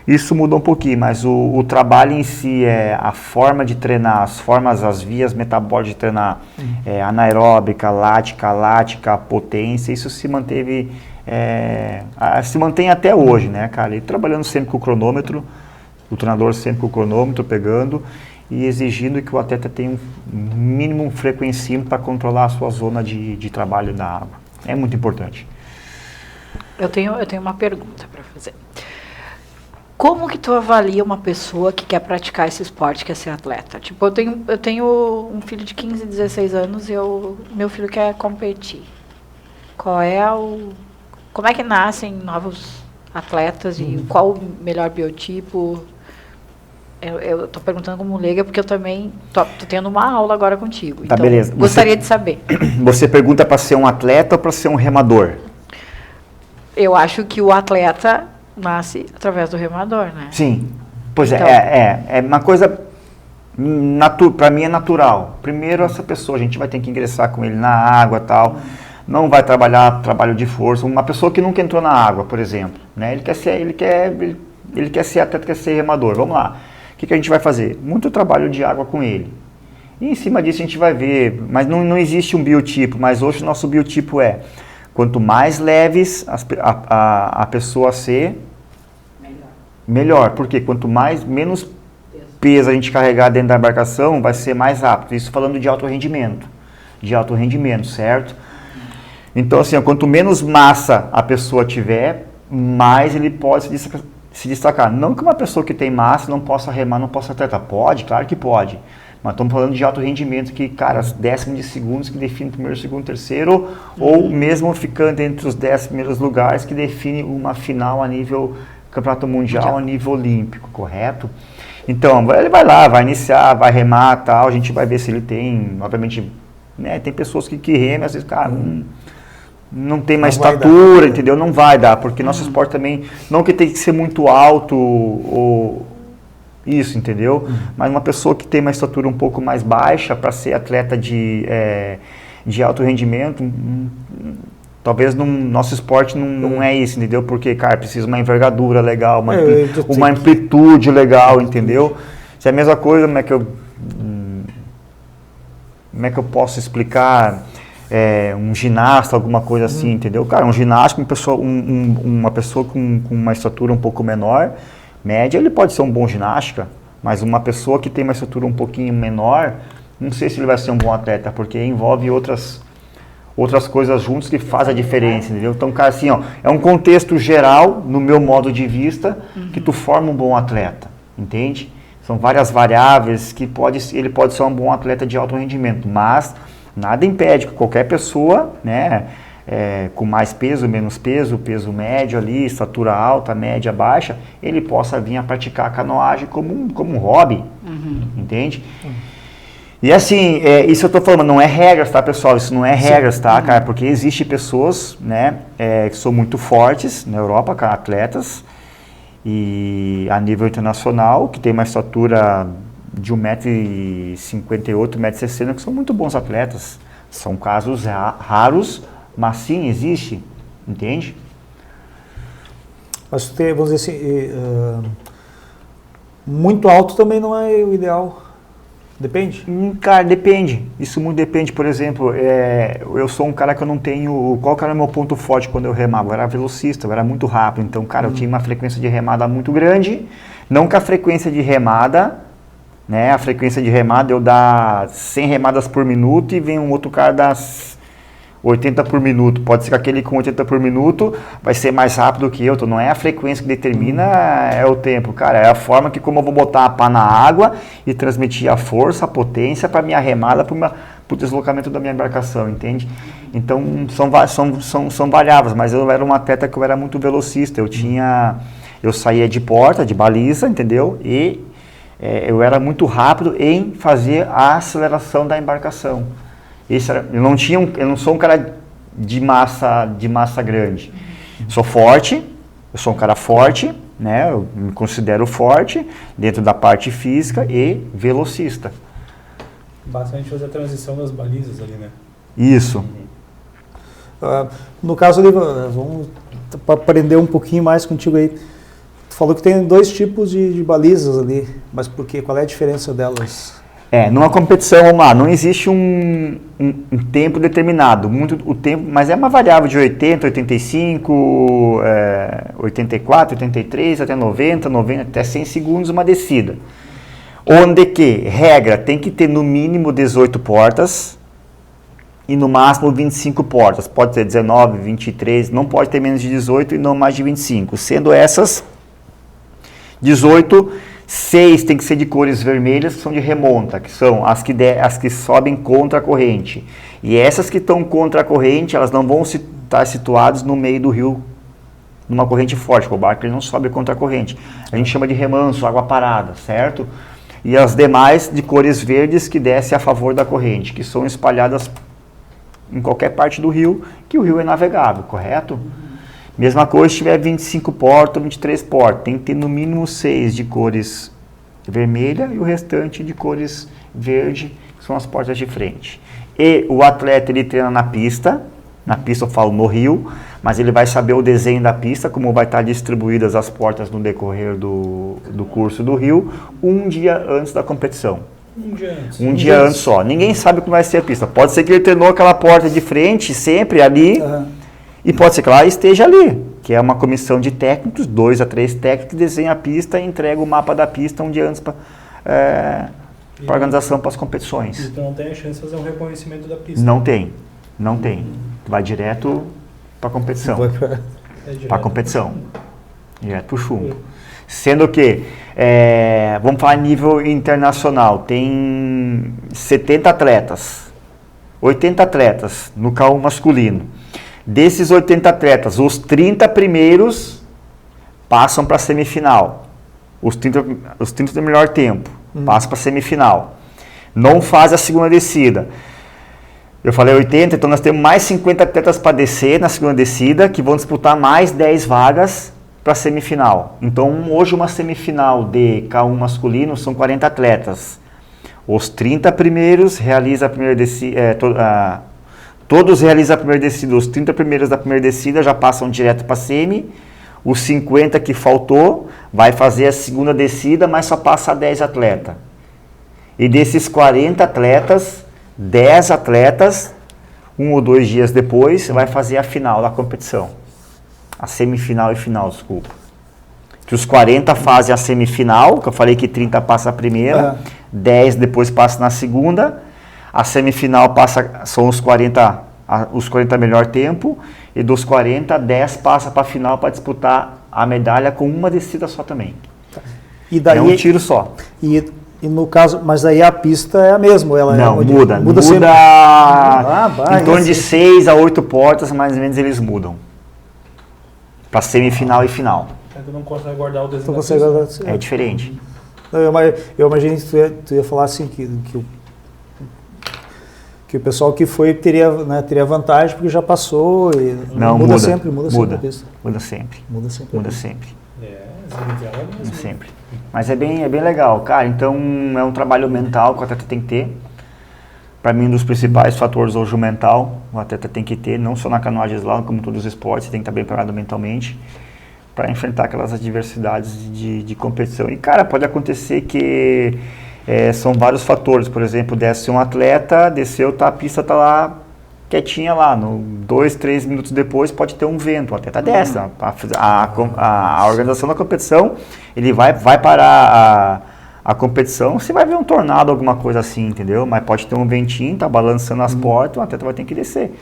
Isso mudou um pouquinho, mas o trabalho em si, a forma de treinar, as vias metabólicas de treinar, anaeróbica, lática, potência, isso se manteve, se mantém até hoje, né, cara? E trabalhando sempre com o cronômetro, o treinador sempre com o cronômetro pegando e exigindo que o atleta tenha um mínimo frequencímetro para controlar a sua zona de trabalho da água. É muito importante. Eu tenho uma pergunta para fazer. Como que tu avalia uma pessoa que quer praticar esse esporte, quer ser atleta? Tipo, eu tenho um filho de 15, 16 anos e meu filho quer competir. Como é que nascem novos atletas e qual o melhor biotipo? Eu estou perguntando como leiga porque eu também tô tendo uma aula agora contigo. Tá, então, beleza. Gostaria de saber. Você pergunta para ser um atleta ou para ser um remador? Eu acho que o atleta nasce através do remador, né? Sim. Pois então, é uma coisa, para mim é natural. Primeiro essa pessoa, a gente vai ter que ingressar com ele na água e tal, não vai trabalhar trabalho de força. Uma pessoa que nunca entrou na água, por exemplo, né? Ele quer ser atleta, quer ser remador, vamos lá. O que a gente vai fazer? Muito trabalho de água com ele. E em cima disso a gente vai ver, mas não existe um biotipo, mas hoje o nosso biotipo quanto mais leves a pessoa ser, melhor. Porque menos peso a gente carregar dentro da embarcação, vai ser mais rápido. Isso falando de alto rendimento, certo? Então, assim, quanto menos massa a pessoa tiver, mais ele pode se destacar. Não que uma pessoa que tem massa não possa remar, não possa atletar. Pode, claro que pode. Mas estamos falando de alto rendimento que, cara, décimos de segundos que define o primeiro, segundo, terceiro, ou mesmo ficando entre os 10 primeiros lugares que define uma final a nível campeonato mundial, a nível olímpico, correto? Então, ele vai lá, vai iniciar, vai remar, tal, a gente vai ver se ele tem, obviamente, né, tem pessoas que remam, às vezes, cara, não tem mais estatura, entendeu? Não vai dar, porque nosso esporte também, não que tem que ser muito alto, ou isso, entendeu? Mas uma pessoa que tem uma estatura um pouco mais baixa, para ser atleta de alto rendimento, talvez no nosso esporte não é isso, entendeu? Porque, cara, precisa uma envergadura legal, uma amplitude legal, entendeu? Se é a mesma coisa, como é que eu posso explicar um ginasta, alguma coisa assim, entendeu? Cara, um ginasta, uma pessoa com uma estatura um pouco menor, média, ele pode ser um bom ginástica, mas uma pessoa que tem uma estatura um pouquinho menor, não sei se ele vai ser um bom atleta, porque envolve outras coisas juntos que faz a diferença, entendeu? Então, cara, assim, é um contexto geral, no meu modo de vista, que tu forma um bom atleta, entende? São várias variáveis que ele pode ser um bom atleta de alto rendimento, mas nada impede que qualquer pessoa, né, com mais peso, menos peso, peso médio ali, estatura alta, média, baixa, ele possa vir a praticar a canoagem como um hobby, entende? E assim, isso eu estou falando, não é regras, tá, pessoal? Isso não é regras, tá, cara? Porque existem pessoas, né, que são muito fortes na Europa, cara, atletas, e a nível internacional, que tem uma estatura de 1,58 m, 1,60 m, que são muito bons atletas. São casos raros, mas sim, existe, entende? Mas vamos dizer assim, muito alto também não é o ideal. Depende? Cara, depende. Isso muito depende. Por exemplo, eu sou um cara que eu não tenho... Qual que era o meu ponto forte quando eu remava? Eu era velocista, eu era muito rápido. Então, cara, eu tinha uma frequência de remada muito grande. Não que a frequência de remada, né? A frequência de remada eu dar 100 remadas por minuto e vem um outro cara das 80 por minuto. Pode ser que aquele com 80 por minuto vai ser mais rápido que eu. Então não é a frequência que determina, é o tempo. Cara, é a forma que como eu vou botar a pá na água e transmitir a força, a potência para minha remada, para o deslocamento da minha embarcação, entende? Então são variáveis, mas eu era um atleta que eu era muito velocista. Eu saía de porta, de baliza, entendeu? E eu era muito rápido em fazer a aceleração da embarcação. Eu não sou um cara de massa grande. Sou forte, eu sou um cara forte, né? Eu me considero forte dentro da parte física e velocista. Bastante fazer a transição das balizas ali, né? Isso. No caso ali, vamos aprender um pouquinho mais contigo aí. Tu falou que tem 2 tipos de balizas ali, mas por quê? Qual é a diferença delas? Numa competição, vamos lá, não existe um tempo determinado, o tempo, mas é uma variável de 80, 85, 84, 83, até 90, até 100 segundos uma descida. Onde que, regra, tem que ter no mínimo 18 portas e no máximo 25 portas. Pode ter 19, 23, não pode ter menos de 18 e não mais de 25. Sendo essas 18, 6 tem que ser de cores vermelhas, que são de remonta, que são as que sobem contra a corrente. E essas que estão contra a corrente, elas não vão estar situadas no meio do rio, numa corrente forte, porque o barco ele não sobe contra a corrente. A gente chama de remanso, água parada, certo? E as demais de cores verdes que descem a favor da corrente, que são espalhadas em qualquer parte do rio, que o rio é navegável, correto? Mesma coisa se tiver 25 portas, 23 portas, tem que ter no mínimo 6 de cores vermelha e o restante de cores verde, que são as portas de frente. E o atleta ele treina na pista eu falo no rio, mas ele vai saber o desenho da pista, como vai estar distribuídas as portas no decorrer do curso do rio, um dia antes da competição. Um dia antes só. Ninguém sabe como vai ser a pista. Pode ser que ele treinou aquela porta de frente sempre ali, e pode ser que ela esteja ali, que é uma comissão de técnicos, 2 a 3 técnicos, que desenham a pista e entregam o mapa da pista um dia antes para a organização, para as competições. Então não tem a chance de fazer um reconhecimento da pista? Não tem. Tu vai direto para a competição. Para a competição. Direto para o chumbo. Sendo que, vamos falar em nível internacional, tem 70 atletas, 80 atletas no K1 masculino. Desses 80 atletas, os 30 primeiros passam para a semifinal. Os 30 do melhor tempo passam para a semifinal. Não faz a segunda descida. Eu falei 80, então nós temos mais 50 atletas para descer na segunda descida, que vão disputar mais 10 vagas para a semifinal. Então, hoje uma semifinal de K1 masculino são 40 atletas. Os 30 primeiros realizam a primeira descida, todos realizam a primeira descida. Os 30 primeiros da primeira descida já passam direto para a semi. Os 50 que faltou vai fazer a segunda descida, mas só passa 10 atletas. E desses 40 atletas, 10 atletas, 1 ou 2 dias depois, vai fazer a final da competição. A semifinal e final, desculpa. Que os 40 fazem a semifinal, que eu falei que 30 passa a primeira, 10 depois passa na segunda, a semifinal são os 40 melhor tempo, e dos 40, 10 passa para a final para disputar a medalha com uma descida só também. E daí, é um tiro só. E no caso, mas aí a pista é a mesma? Ela não, muda sempre. Em torno de 6 a 8 portas, mais ou menos, eles mudam. Para semifinal e final. Tu não consegue guardar o desenho da pista. É diferente. Eu imaginei que tu ia falar assim, que o pessoal que foi teria vantagem porque já passou. E não, muda sempre a pista. Muda sempre. Muda sempre. Berinjela mesmo. Sempre. Mas é bem legal, cara. Então é um trabalho mental que o atleta tem que ter. Para mim, um dos principais fatores hoje o mental, o atleta tem que ter, não só na canoagem slalom, como em todos os esportes, você tem que estar bem preparado mentalmente para enfrentar aquelas adversidades de competição. E, cara, pode acontecer que são vários fatores. Por exemplo, desce um atleta, desceu, a pista está lá quietinha lá, 2, 3 minutos depois pode ter um vento, o atleta desce. A organização da competição, ele vai parar a competição, você vai ver um tornado, alguma coisa assim, entendeu? Mas pode ter um ventinho, tá balançando as portas, o atleta vai ter que descer.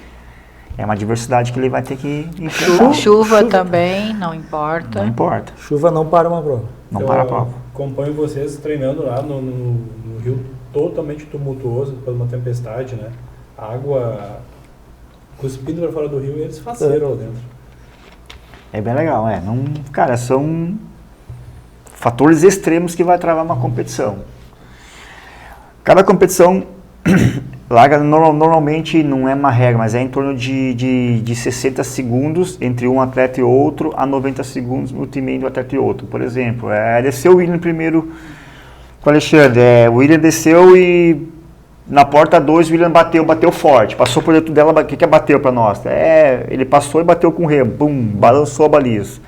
É uma diversidade que ele vai ter que enfrentar. Chuva também, não importa. Não importa. Chuva não para uma prova. Não para a prova. Acompanho vocês treinando lá no rio totalmente tumultuoso por uma tempestade, né? A água cuspindo para fora do rio e eles faceram lá dentro. É bem legal, não, cara, são fatores extremos que vai travar uma competição. Cada competição larga normalmente, não é uma regra, mas é em torno de 60 segundos entre um atleta e outro, a 90 segundos no time do atleta e outro. Por exemplo, desceu o William primeiro com o Alexandre, o William desceu e na porta 2 o William bateu forte, passou por dentro dela, o que bateu para nós? Ele passou e bateu com o remo, bum, balançou a baliza.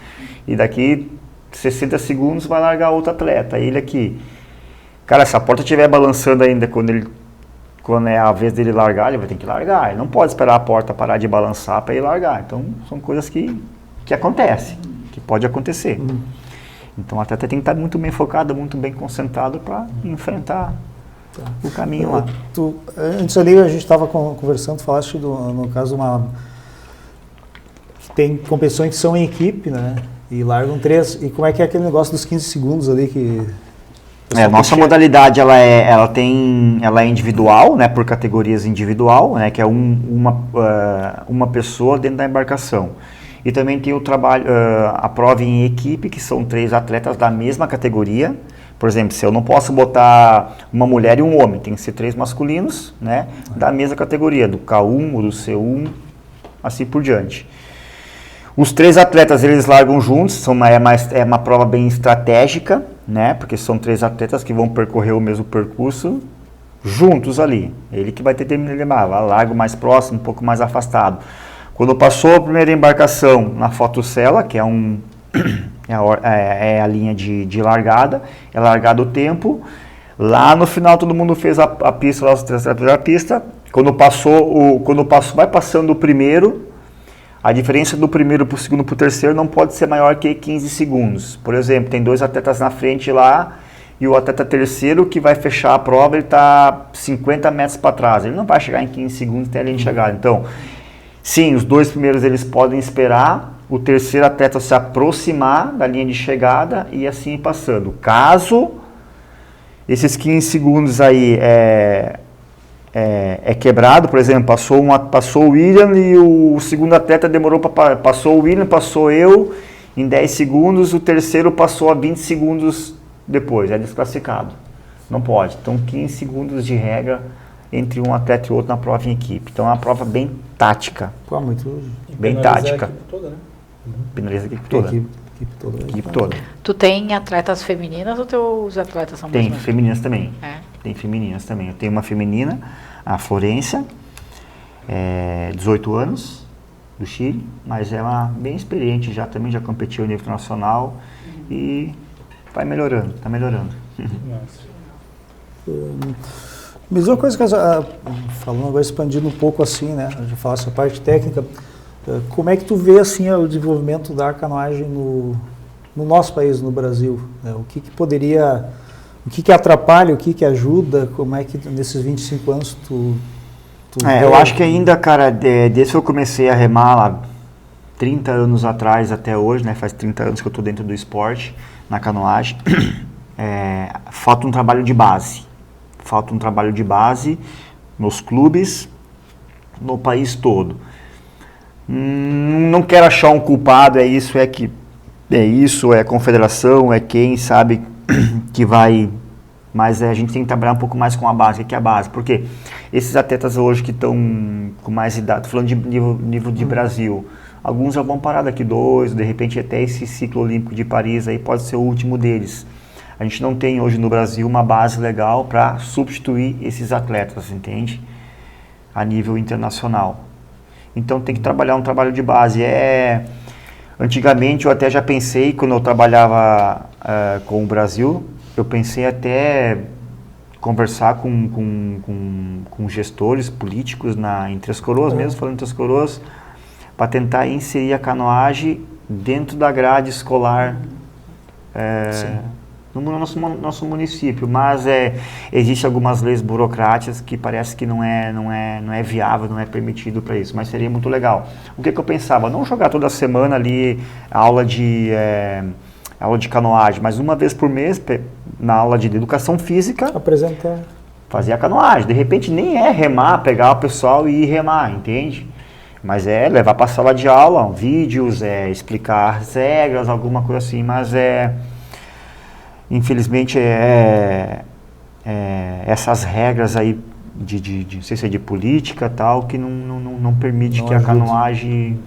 E daqui 60 segundos vai largar outro atleta, ele aqui. Cara, se a porta estiver balançando ainda quando é a vez dele largar, ele vai ter que largar. Ele não pode esperar a porta parar de balançar para ele largar. Então, são coisas que acontecem, que pode acontecer. Então, o atleta tem que estar muito bem focado, muito bem concentrado para enfrentar o caminho lá. Antes ali a gente estava conversando, falaste no caso que tem competições que são em equipe, né? E largam 3. E como é que é aquele negócio dos 15 segundos ali que... Nossa modalidade ela é individual, né, por categorias individual, né, que é uma pessoa dentro da embarcação. E também tem o trabalho, a prova em equipe, que são 3 atletas da mesma categoria. Por exemplo, se eu não posso botar uma mulher e um homem, tem que ser 3 masculinos, né, da mesma categoria, do K1 ou do C1, assim por diante. Os 3 atletas, eles largam juntos, é uma prova bem estratégica, né, porque são 3 atletas que vão percorrer o mesmo percurso juntos ali. Ele que vai ter largo mais próximo, um pouco mais afastado. Quando passou a primeira embarcação na fotocela, que é a linha de largada, é largado o tempo. Lá no final todo mundo fez a pista, lá os 3 atletas da pista. Vai passando o primeiro, a diferença do primeiro para o segundo para o terceiro não pode ser maior que 15 segundos. Por exemplo, tem 2 atletas na frente lá e o atleta terceiro que vai fechar a prova, ele está 50 metros para trás. Ele não vai chegar em 15 segundos até a linha de chegada. Então, sim, os 2 primeiros eles podem esperar o terceiro atleta se aproximar da linha de chegada e assim ir passando. Caso esses 15 segundos aí é quebrado, por exemplo, passou o William e o segundo atleta demorou passou o William, passou eu em 10 segundos, o terceiro passou a 20 segundos depois, é desclassificado. Não pode. Então 15 segundos de regra entre um atleta e outro na prova em equipe. Então é uma prova bem tática. Pô, muito... Bem tática. A equipe toda, né? Penaliza a equipe toda. Equipe toda. Tu tem atletas femininas ou teus atletas são Tem masculinos? femininas também. É. Tem femininas também. Eu tenho uma feminina, a Florência, 18 anos, do Chile, mas é uma bem experiente já também, já competiu a nível internacional e vai melhorando, está melhorando. Mesma coisa que falando agora, expandindo um pouco assim, né? A gente fala essa parte técnica. Como é que tu vê assim o desenvolvimento da canoagem no nosso país, no Brasil? Né? O que poderia, o que atrapalha, o que ajuda? Como é que nesses 25 anos tu vê? Eu acho que ainda, cara, desde que eu comecei a remar lá 30 anos atrás até hoje, né? Faz 30 anos que eu estou dentro do esporte, na canoagem, falta um trabalho de base. Falta um trabalho de base nos clubes, no país todo. Não quero achar um culpado, é a confederação, é quem sabe que vai, mas a gente tem que trabalhar um pouco mais com a base. O que é a base? Porque esses atletas hoje que estão com mais idade, falando de nível de Brasil, alguns já vão parar daqui 2, de repente até esse ciclo olímpico de Paris aí pode ser o último deles. A gente não tem hoje no Brasil uma base legal para substituir esses atletas, entende? A nível internacional. Então tem que trabalhar um trabalho de base. Antigamente eu até já pensei, quando eu trabalhava com o Brasil, eu pensei até conversar com gestores políticos em Três Coroas, mesmo falando em Três Coroas, para tentar inserir a canoagem dentro da grade escolar no nosso município. Mas existem algumas leis burocráticas que parece que não é viável, não é permitido para isso, mas seria muito legal. O que eu pensava? Não jogar toda semana ali aula de canoagem, mas uma vez por mês, na aula de educação física, apresentar, fazer a canoagem. De repente nem é remar, pegar o pessoal e ir remar, entende? Mas levar para a sala de aula, vídeos, explicar as regras, alguma coisa assim, mas infelizmente essas regras aí não sei se é de política tal, que não permite que a canoagem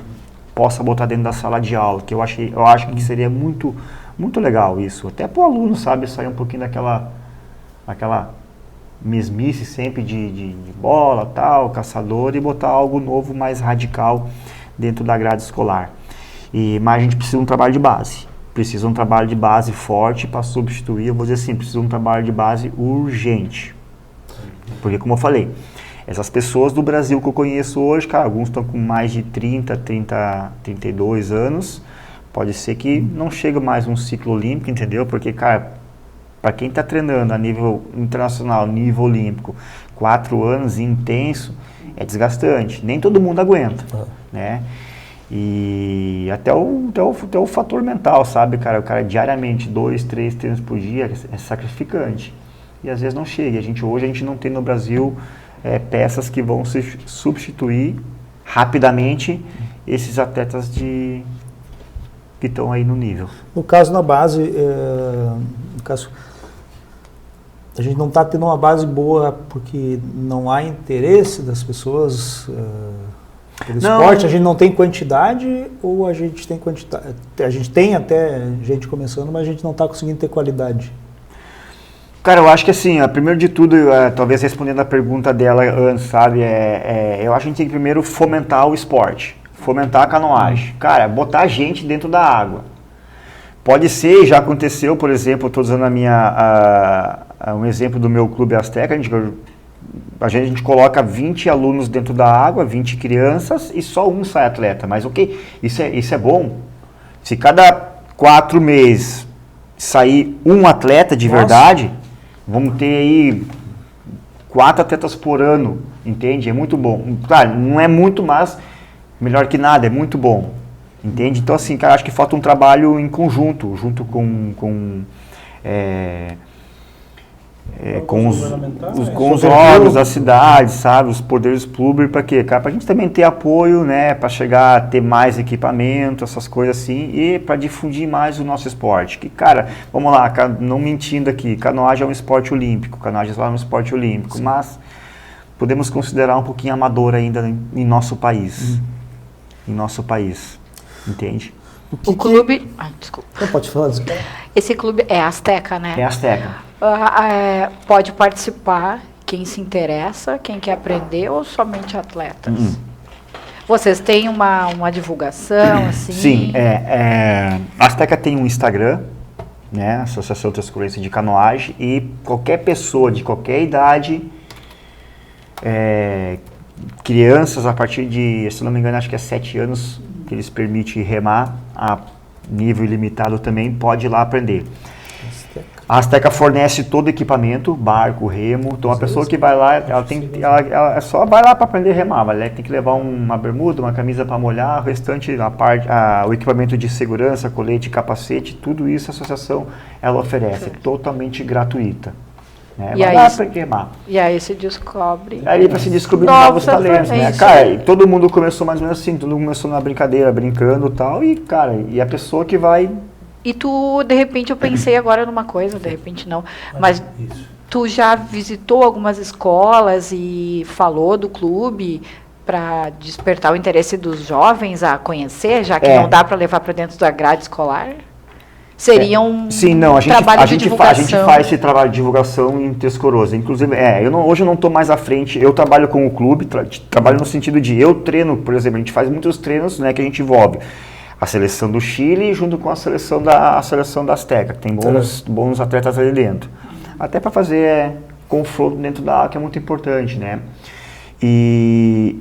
possa botar dentro da sala de aula, que eu acho que seria muito, muito legal isso, até para o aluno, sabe, sair um pouquinho daquela mesmice sempre de bola, tal, caçador, e botar algo novo, mais radical dentro da grade escolar. Mas a gente precisa de um trabalho de base. Precisa de um trabalho de base forte para substituir, eu vou dizer assim, precisa de um trabalho de base urgente. Porque, como eu falei, essas pessoas do Brasil que eu conheço hoje, cara, alguns estão com mais de 32 anos, pode ser que não chegue mais um ciclo olímpico, entendeu? Porque, cara, para quem está treinando a nível internacional, nível olímpico, 4 anos intenso, é desgastante. Nem todo mundo aguenta, né? E até o fator mental, sabe, cara? O cara diariamente, 2, 3 treinos por dia é sacrificante. E às vezes não chega. Hoje a gente não tem no Brasil peças que vão substituir rapidamente esses atletas que estão aí no nível. No caso, na base, a gente não está tendo uma base boa porque não há interesse das pessoas pelo esporte. A gente não tem quantidade, ou a gente tem quantidade? A gente tem até gente começando, mas a gente não está conseguindo ter qualidade. Cara, eu acho que assim, primeiro de tudo, talvez respondendo a pergunta dela antes, sabe, eu acho que a gente tem que primeiro fomentar o esporte, fomentar a canoagem. Cara, botar gente dentro da água. Pode ser, já aconteceu, por exemplo, estou usando um exemplo do meu clube Azteca, a gente coloca 20 alunos dentro da água, 20 crianças, e só um sai atleta. Mas ok, isso é bom. Se cada 4 meses sair um atleta de verdade, vamos ter aí 4 atletas por ano, entende? É muito bom. Claro, não é muito, mas melhor que nada, é muito bom. Entende? Então, assim, cara, acho que falta um trabalho em conjunto, junto com os órgãos da cidade, sabe, os poderes públicos, para quê? Cara, para a gente também ter apoio, né, para chegar a ter mais equipamento, essas coisas assim, e para difundir mais o nosso esporte. Que, cara, vamos lá, não mentindo aqui, canoagem é um esporte olímpico, canoagem é um esporte olímpico, mas podemos considerar um pouquinho amador ainda em nosso país. Em nosso país. Entende? O clube... Ai, desculpa. Não pode falar. Esse clube é Azteca, né? É Azteca. Pode participar quem se interessa, quem quer aprender, ou somente atletas? Vocês têm uma divulgação, assim? Sim. A Azteca tem um Instagram, né? Associação Transcurência de Canoagem, e qualquer pessoa de qualquer idade, crianças a partir de, se não me engano, acho que é 7 anos, que eles permitem remar a nível ilimitado também, pode ir lá aprender. A Azteca fornece todo o equipamento, barco, remo, então a pessoa que vai lá, ela só vai lá para aprender a remar, ela tem que levar uma bermuda, uma camisa para molhar, o restante, o equipamento de segurança, colete, capacete, tudo isso a associação ela oferece, totalmente gratuita. E aí se descobre. Aí para se descobrir novos talentos, né? Cara, e todo mundo começou mais ou menos assim, todo mundo começou na brincadeira, brincando e tal, e cara, e a pessoa que vai... E tu, de repente, eu pensei agora numa coisa, de repente não, mas tu já visitou algumas escolas e falou do clube, para despertar o interesse dos jovens a conhecer, já que É. não dá para levar para dentro da grade escolar? Seria um Sim, não, trabalho a de gente divulgação. faz esse trabalho de divulgação em Três Coroas. Inclusive, hoje eu não estou mais à frente, eu trabalho com o clube, trabalho no sentido de eu treino, por exemplo, a gente faz muitos treinos, né, que a gente envolve a seleção do Chile junto com a seleção da Azteca, que tem bons atletas ali dentro. Até para fazer confronto dentro da área, que é muito importante, né? E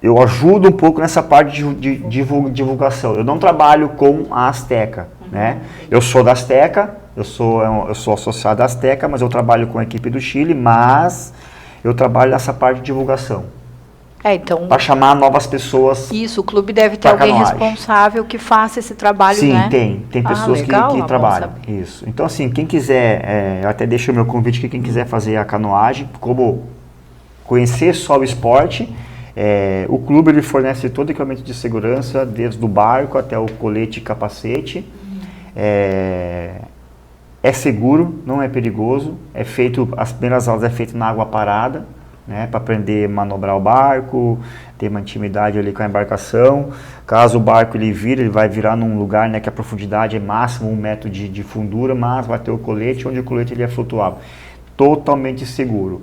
eu ajudo um pouco nessa parte de divulgação. Eu não trabalho com a Azteca, né? Eu sou da Azteca, eu sou associado à Azteca, mas eu trabalho com a equipe do Chile, mas eu trabalho nessa parte de divulgação. Então, Para chamar novas pessoas. isso, o clube deve ter pra alguém canoagem. responsável que faça esse trabalho, Sim, né? tem pessoas legal, que bom trabalham. saber. Isso. Então, assim, quem quiser, eu até deixo o meu convite que quem quiser fazer a canoagem, como conhecer só o esporte, o clube ele fornece todo o equipamento de segurança, desde o barco até o colete e capacete. É seguro, não é perigoso. As primeiras aulas é feito na água parada, né, para aprender a manobrar o barco, ter uma intimidade ali com a embarcação. Caso o barco ele vai virar num lugar, né, que a profundidade é máximo 1 metro de fundura, mas vai ter o colete, onde o colete ele é flutuável. Totalmente seguro.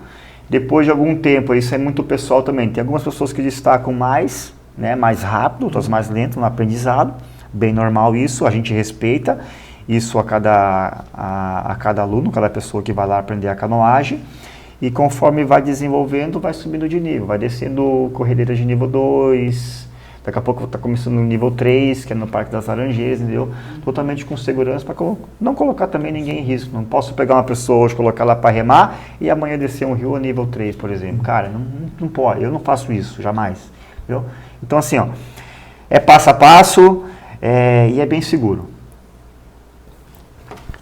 Depois de algum tempo, isso é muito pessoal também, tem algumas pessoas que destacam mais, né, mais rápido, outras mais lento no aprendizado, bem normal isso, a gente respeita isso a cada aluno, cada pessoa que vai lá aprender a canoagem. E conforme vai desenvolvendo, vai subindo de nível, vai descendo corredeiras de nível 2, daqui a pouco está começando no nível 3, que é no Parque das Laranjeiras, entendeu? Totalmente com segurança, para não colocar também ninguém em risco. Não posso pegar uma pessoa hoje, colocar ela para remar e amanhã descer um rio a nível 3, por exemplo. Cara, não pode, eu não faço isso, jamais. Entendeu? Então assim, ó, é passo a passo e é bem seguro.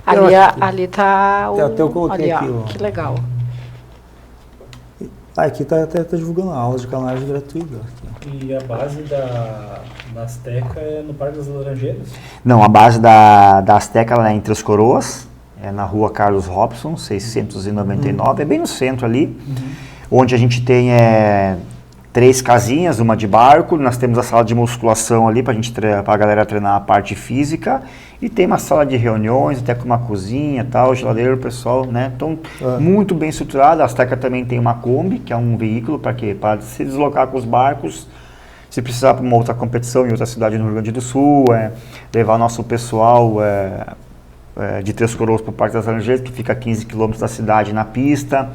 Ali está o... Até eu coloquei ali, aqui, ó, ó. que legal. Aqui tá divulgando aulas de canoagem gratuita. E a base da Azteca é no Parque das Laranjeiras? Não, a base da Azteca ela é em Três Coroas, é na rua Carlos Robson, 699, é bem no centro ali, onde a gente tem 3 casinhas, uma de barco, nós temos a sala de musculação ali para a galera treinar a parte física, e tem uma sala de reuniões, até com uma cozinha, tal, geladeira, o pessoal, né? Então, muito bem estruturado. A Azteca também tem uma Kombi, que é um veículo para quê? Para se deslocar com os barcos, se precisar para uma outra competição em outra cidade no Rio Grande do Sul, levar nosso pessoal de Três Coroas para o Parque das Laranjeiras, que fica a 15 quilômetros da cidade na pista.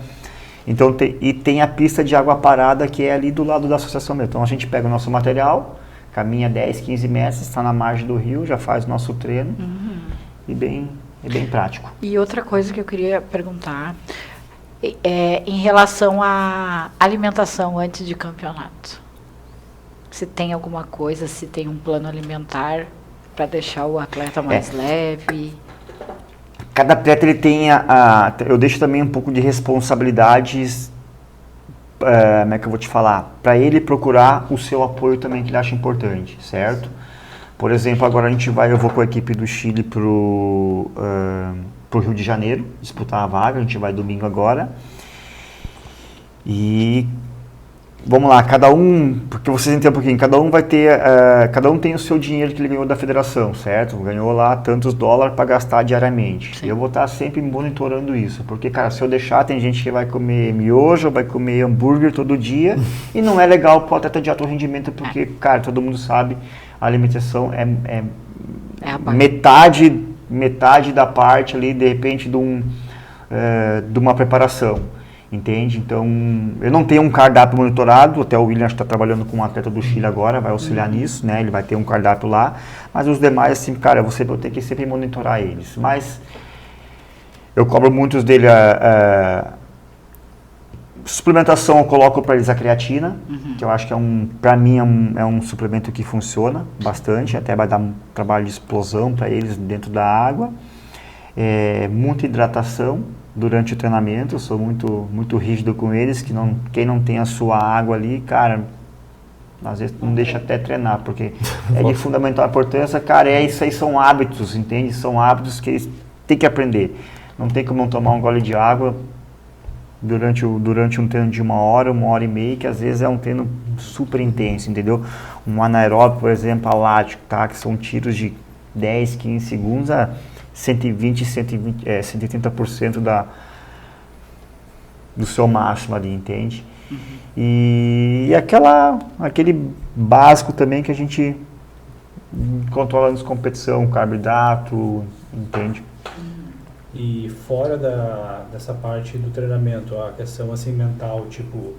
Então, tem a pista de água parada, que é ali do lado da associação mesmo. Então, a gente pega o nosso material, caminha 10, 15 metros, está na margem do rio, já faz o nosso treino e é bem prático. E outra coisa que eu queria perguntar em relação à alimentação antes de campeonato. Se tem alguma coisa, se tem um plano alimentar para deixar o atleta mais leve. Cada atleta ele tem eu deixo também um pouco de responsabilidades, como é que eu vou te falar? Para ele procurar o seu apoio também, que ele acha importante, certo? Por exemplo, agora eu vou com a equipe do Chile pro Rio de Janeiro, disputar a vaga, a gente vai domingo agora. E vamos lá, porque vocês entendem um pouquinho, cada um tem o seu dinheiro que ele ganhou da federação, certo? Ganhou lá tantos dólares para gastar diariamente. Sim. Eu vou estar sempre monitorando isso, porque, cara, se eu deixar, tem gente que vai comer miojo, vai comer hambúrguer todo dia, e não é legal para o atleta de alto rendimento, porque, cara, todo mundo sabe, a alimentação é a base. metade da parte ali, de repente, de uma preparação. Entende? Então, eu não tenho um cardápio monitorado, até o William está trabalhando com um atleta do Chile agora, vai auxiliar nisso, né? Ele vai ter um cardápio lá, mas os demais, assim, cara, eu vou ter que sempre monitorar eles. Mas eu cobro muitos dele suplementação, eu coloco para eles a creatina, que eu acho que para mim é um suplemento que funciona bastante, até vai dar um trabalho de explosão para eles dentro da água. Muita hidratação durante o treinamento, eu sou muito rígido com eles, quem não tem a sua água ali, cara, às vezes não deixa até treinar, porque é de fundamental importância, cara, isso aí são hábitos, entende? São hábitos que eles têm que aprender. Não tem como não tomar um gole de água, durante um treino de 1 hora e meia, que às vezes é um treino super intenso, entendeu? Um anaeróbico, por exemplo, alático, tá? Que são tiros de 10, 15 segundos a 120, 130% do seu máximo ali, entende? E aquele básico também que a gente controla nas competição, carboidrato, entende? E fora dessa parte do treinamento, a questão assim mental, tipo,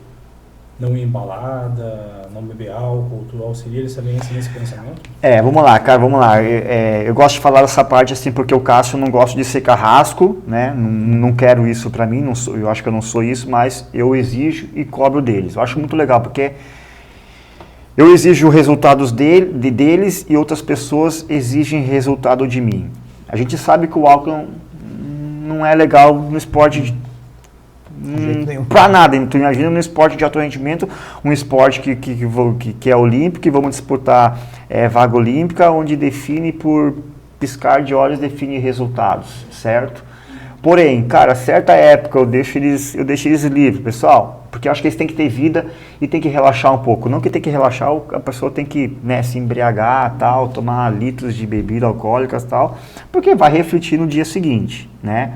não ir em balada, não beber álcool, tu auxilia eles também nesse pensamento? Vamos lá, cara, vamos lá. Eu gosto de falar dessa parte assim, porque o Cássio não gosta de ser carrasco, né? Não quero isso pra mim, eu acho que eu não sou isso, mas eu exijo e cobro deles. Eu acho muito legal, porque eu exijo resultados deles e outras pessoas exigem resultado de mim. A gente sabe que o álcool não é legal no esporte pra nada. Então imagina no esporte de alto rendimento, um esporte que é olímpico, que vamos disputar vaga olímpica, onde define por piscar de olhos, define resultados, certo? Porém, cara, certa época eu deixo eles livres, pessoal, porque eu acho que eles têm que ter vida e tem que relaxar um pouco. Não que tem que relaxar, a pessoa tem que, né, se embriagar, tal, tomar litros de bebida alcoólicas, tal, porque vai refletir no dia seguinte, né?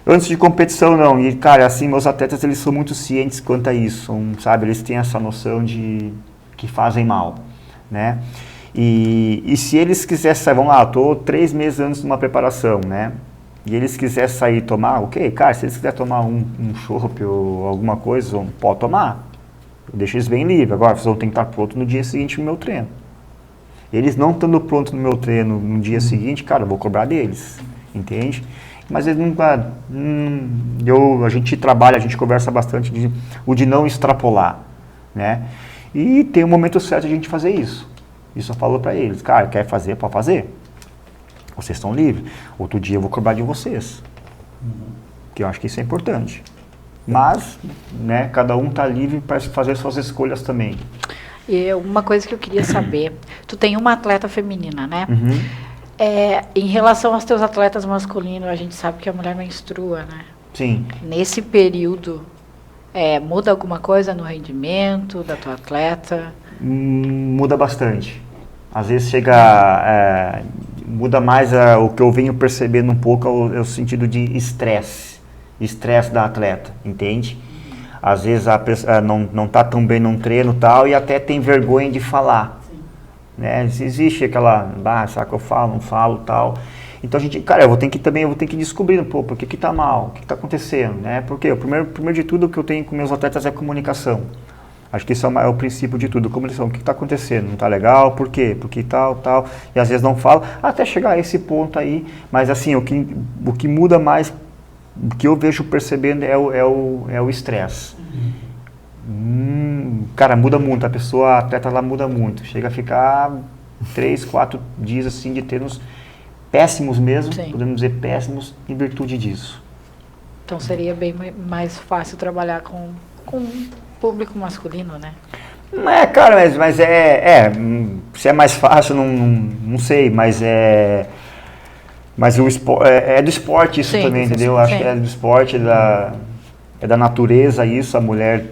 Antes de competição, não. E, cara, assim, meus atletas, eles são muito cientes quanto a isso, sabe? Eles têm essa noção de que fazem mal, né? E se eles quisessem sair, vamos lá, eu tô 3 meses antes de uma preparação, né? E eles quisessem sair e tomar, ok, cara, se eles quiserem tomar um chopp ou alguma coisa, pode tomar. Eu deixo eles bem livres. Agora, eles vão ter que estar pronto no dia seguinte no meu treino. Eles não estando prontos no meu treino no dia seguinte, cara, eu vou cobrar deles, entende? Mas eles nunca, a gente trabalha, a gente conversa bastante de não extrapolar, né? E tem um momento certo de a gente fazer isso. Isso eu falo para eles, cara, quer fazer, pode fazer. Vocês estão livres. Outro dia eu vou cobrar de vocês. Que eu acho que isso é importante. Mas, né, cada um está livre para fazer suas escolhas também. E uma coisa que eu queria saber, tu tem uma atleta feminina, né? Em relação aos teus atletas masculinos, a gente sabe que a mulher menstrua, né? Sim. Nesse período, muda alguma coisa no rendimento da tua atleta? Muda bastante. Às vezes muda mais o que eu venho percebendo um pouco é o sentido de estresse da atleta, entende? Às vezes a pessoa não está tão bem num treino tal e até tem vergonha de falar. Né? Existe aquela, será que eu falo, não falo, tal. Então a gente, cara, eu vou ter que descobrir, por que tá mal, o que tá acontecendo, né? Porque o primeiro de tudo que eu tenho com meus atletas é comunicação. Acho que isso é o princípio de tudo, comunicação. O que está acontecendo? Não está legal? Por quê? Porque tal. E às vezes não fala, até chegar a esse ponto aí. Mas assim, o que muda mais, o que eu vejo percebendo é o estresse. Cara, muda muito, a atleta ela muda muito. Chega a ficar 3, 4 dias assim de treinos péssimos mesmo, Sim. Podemos dizer péssimos, em virtude disso. Então seria bem mais fácil trabalhar com público masculino, né? Cara, mas se é mais fácil, não sei, mas o do esporte isso Sim, também, sim, entendeu? sim, Acho sim. que é do esporte, é da natureza isso, a mulher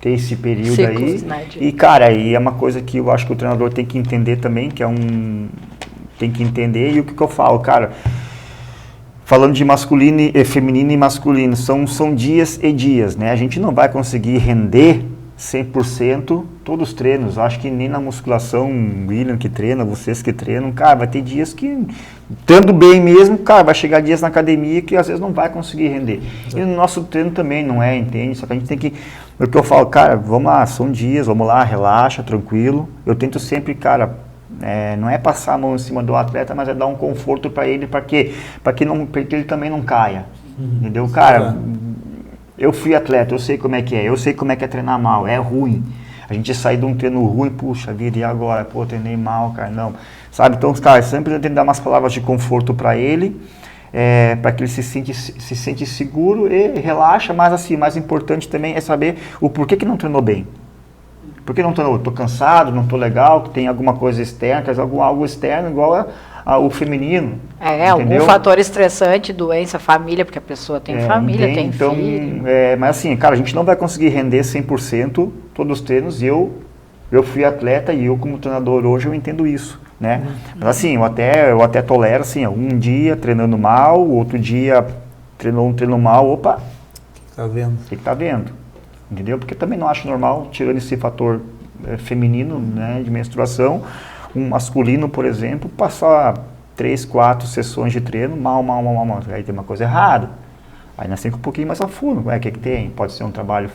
ter esse período Ciclos, aí. né, E, cara, é uma coisa que eu acho que o treinador tem que entender também, tem que entender, e o que eu falo, cara, falando de masculino e feminino e masculino, são dias e dias, né? A gente não vai conseguir render 100% todos os treinos. Acho que nem na musculação, o William que treina, vocês que treinam, cara, vai ter dias que, estando bem mesmo, cara, vai chegar dias na academia que às vezes não vai conseguir render. E no nosso treino também não entende? Só que a gente tem que, o que eu falo, cara, vamos lá, são dias, vamos lá, relaxa, tranquilo. Eu tento sempre, cara, não é passar a mão em cima do atleta, mas é dar um conforto para ele, para que ele também não caia, entendeu? Cara, eu fui atleta, eu sei como é que é, eu sei como é que é treinar mal, é ruim. A gente sair de um treino ruim, puxa vida, e agora? Pô, treinei mal, cara, não. Sabe, então, cara, sempre tem que dar umas palavras de conforto para ele, para que ele se sente seguro e relaxa, mas assim, mais importante também é saber o porquê que não treinou bem. Por que não treinou? Estou cansado, não estou legal, tem alguma coisa externa, algo externo, igual o feminino. Algum entendeu? fator estressante, doença, família, porque a pessoa tem família, entende? tem Então, filho. mas assim, cara, a gente não vai conseguir render 100% todos os treinos. Eu fui atleta e eu como treinador hoje eu entendo isso, né? Mas assim, eu até tolero assim, um dia treinando mal, outro dia treino mal, opa, Tá vendo? o que tá vendo? Entendeu? Porque também não acho normal, tirando esse fator feminino, né, de menstruação, um masculino, por exemplo, passar 3, 4 sessões de treino mal. Aí tem uma coisa errada. Aí nós temos um pouquinho mais a fundo. O que tem? Pode ser um trabalho,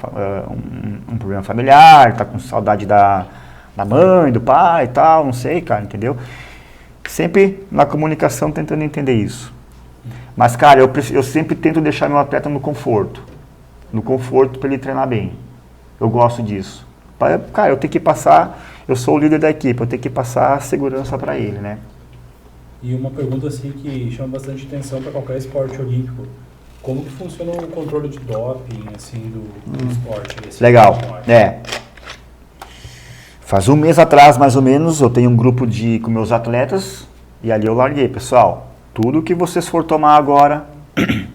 um problema familiar, tá com saudade da mãe, do pai e tal, não sei, cara, entendeu? Sempre na comunicação tentando entender isso. Mas, cara, eu sempre tento deixar meu atleta no conforto para ele treinar bem. Eu gosto disso. Cara, eu tenho que passar, eu sou o líder da equipe, eu tenho que passar segurança para ele, né? E uma pergunta assim que chama bastante atenção para qualquer esporte olímpico. Como que funciona o controle de doping, assim, do esporte? Legal, Faz um mês atrás, mais ou menos, eu tenho um grupo com meus atletas e ali eu larguei, pessoal, tudo que vocês for tomar agora,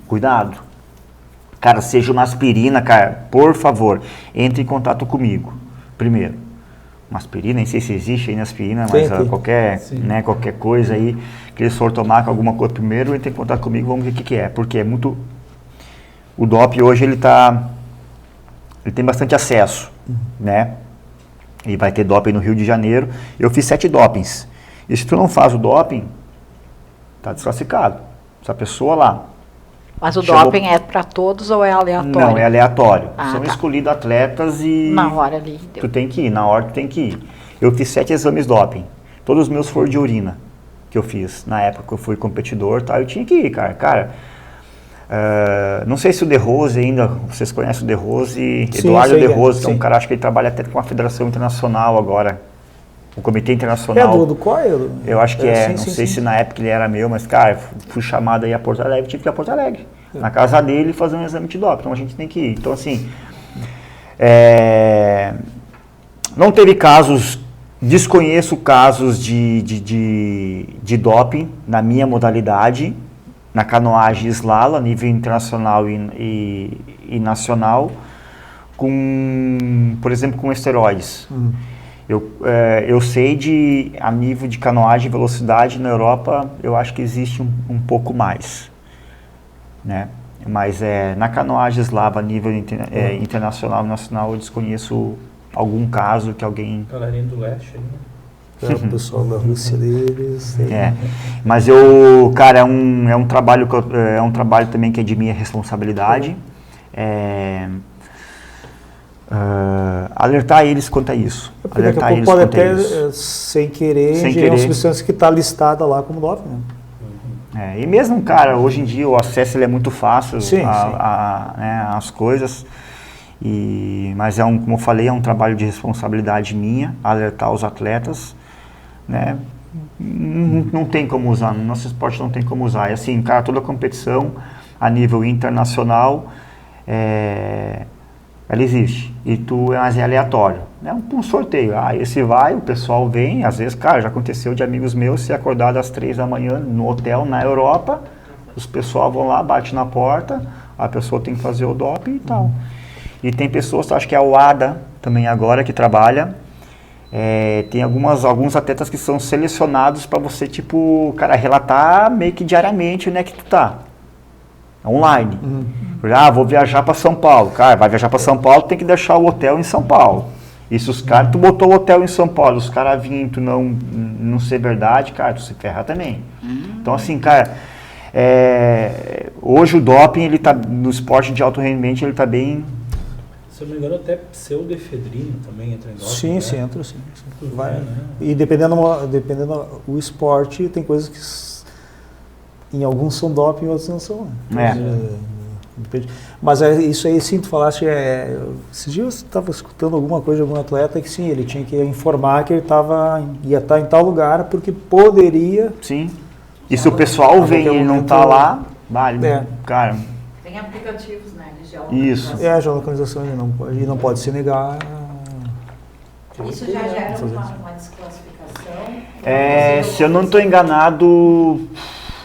cuidado. Cara, seja uma aspirina, cara, por favor, entre em contato comigo, primeiro. Uma aspirina, nem sei se existe aí na aspirina, mas qualquer coisa aí que eles for tomar com alguma coisa primeiro, entre em contato comigo, vamos ver o que é, porque é muito... O doping hoje ele tem bastante acesso, né? E vai ter doping no Rio de Janeiro. Eu fiz 7 dopings. E se tu não faz o doping, tá desclassificado. Essa pessoa lá. Mas o doping é para todos ou é aleatório? Não, é aleatório. São tá. escolhidos atletas e... Na hora ali. Tu tem que ir, na hora tu tem que ir. Eu fiz 7 exames doping. Todos os meus foram de urina que eu fiz. Na época que eu fui competidor, tá? Eu tinha que ir, cara. Não sei se o De Rose ainda, vocês conhecem o De Rose, Eduardo De Rose, que é um cara, acho que ele trabalha até com a Federação Internacional agora, o Comitê Internacional. Do COI? Eu acho que não sei se na época ele era meu, mas cara, fui chamado aí a Porto Alegre, tive que ir a Porto Alegre, na casa dele fazer um exame de doping, então a gente tem que ir. Então assim, não teve casos, desconheço casos de doping na minha modalidade, na canoagem slalom, a nível internacional e nacional, por exemplo, com esteroides. Eu sei a nível de canoagem e velocidade na Europa, eu acho que existe um pouco mais, né? Mas na canoagem slalom, a nível internacional e nacional, eu desconheço algum caso que alguém... Galerinha do leste, né? O pessoal da Rússia deles. Mas cara, é um trabalho também que é de minha responsabilidade. Alertar eles quanto a isso. Porque daqui a pouco pode até, sem querer, ingerir uma substância que está listada lá como doping, né? E mesmo, cara, hoje em dia o acesso ele é muito fácil às coisas. Mas como eu falei, é um trabalho de responsabilidade minha, alertar os atletas, né? Não tem como usar, no nosso esporte não tem como usar. E assim, cara, toda competição a nível internacional, ela existe. Mas é aleatório. É um sorteio. Esse vai, o pessoal vem, às vezes, cara, já aconteceu de amigos meus ser acordado às 3 da manhã no hotel na Europa, os pessoal vão lá, bate na porta, a pessoa tem que fazer o doping e tal. E tem pessoas, acho que é a UADA também agora que trabalha, tem alguns atletas que são selecionados para você, cara, relatar meio que diariamente onde é que tu tá. Online. Vou viajar para São Paulo. Cara, vai viajar para São Paulo, tem que deixar o hotel em São Paulo. E se os caras, tu botou o hotel em São Paulo, os caras virem tu não ser verdade, cara, tu se ferra também. Então assim, cara, hoje o doping, ele tá, no esporte de alto rendimento, ele tá bem... Se eu não me engano, até pseudoefedrina também entra em doping. Sim, né? sim, entra sim. Vai, né? E dependendo do esporte, tem coisas que em alguns são doping e outros não são. Depende. Mas isso aí, sim, tu falaste, esses dias eu estava escutando alguma coisa de algum atleta que sim, ele tinha que informar que ele ia estar em tal lugar porque poderia... Sim. E se o pessoal vem e ele não está lá, cara... Tem aplicativos, né? Isso. A geolocalização ele não pode se negar. Isso já gera uma desclassificação? Se eu não estou enganado,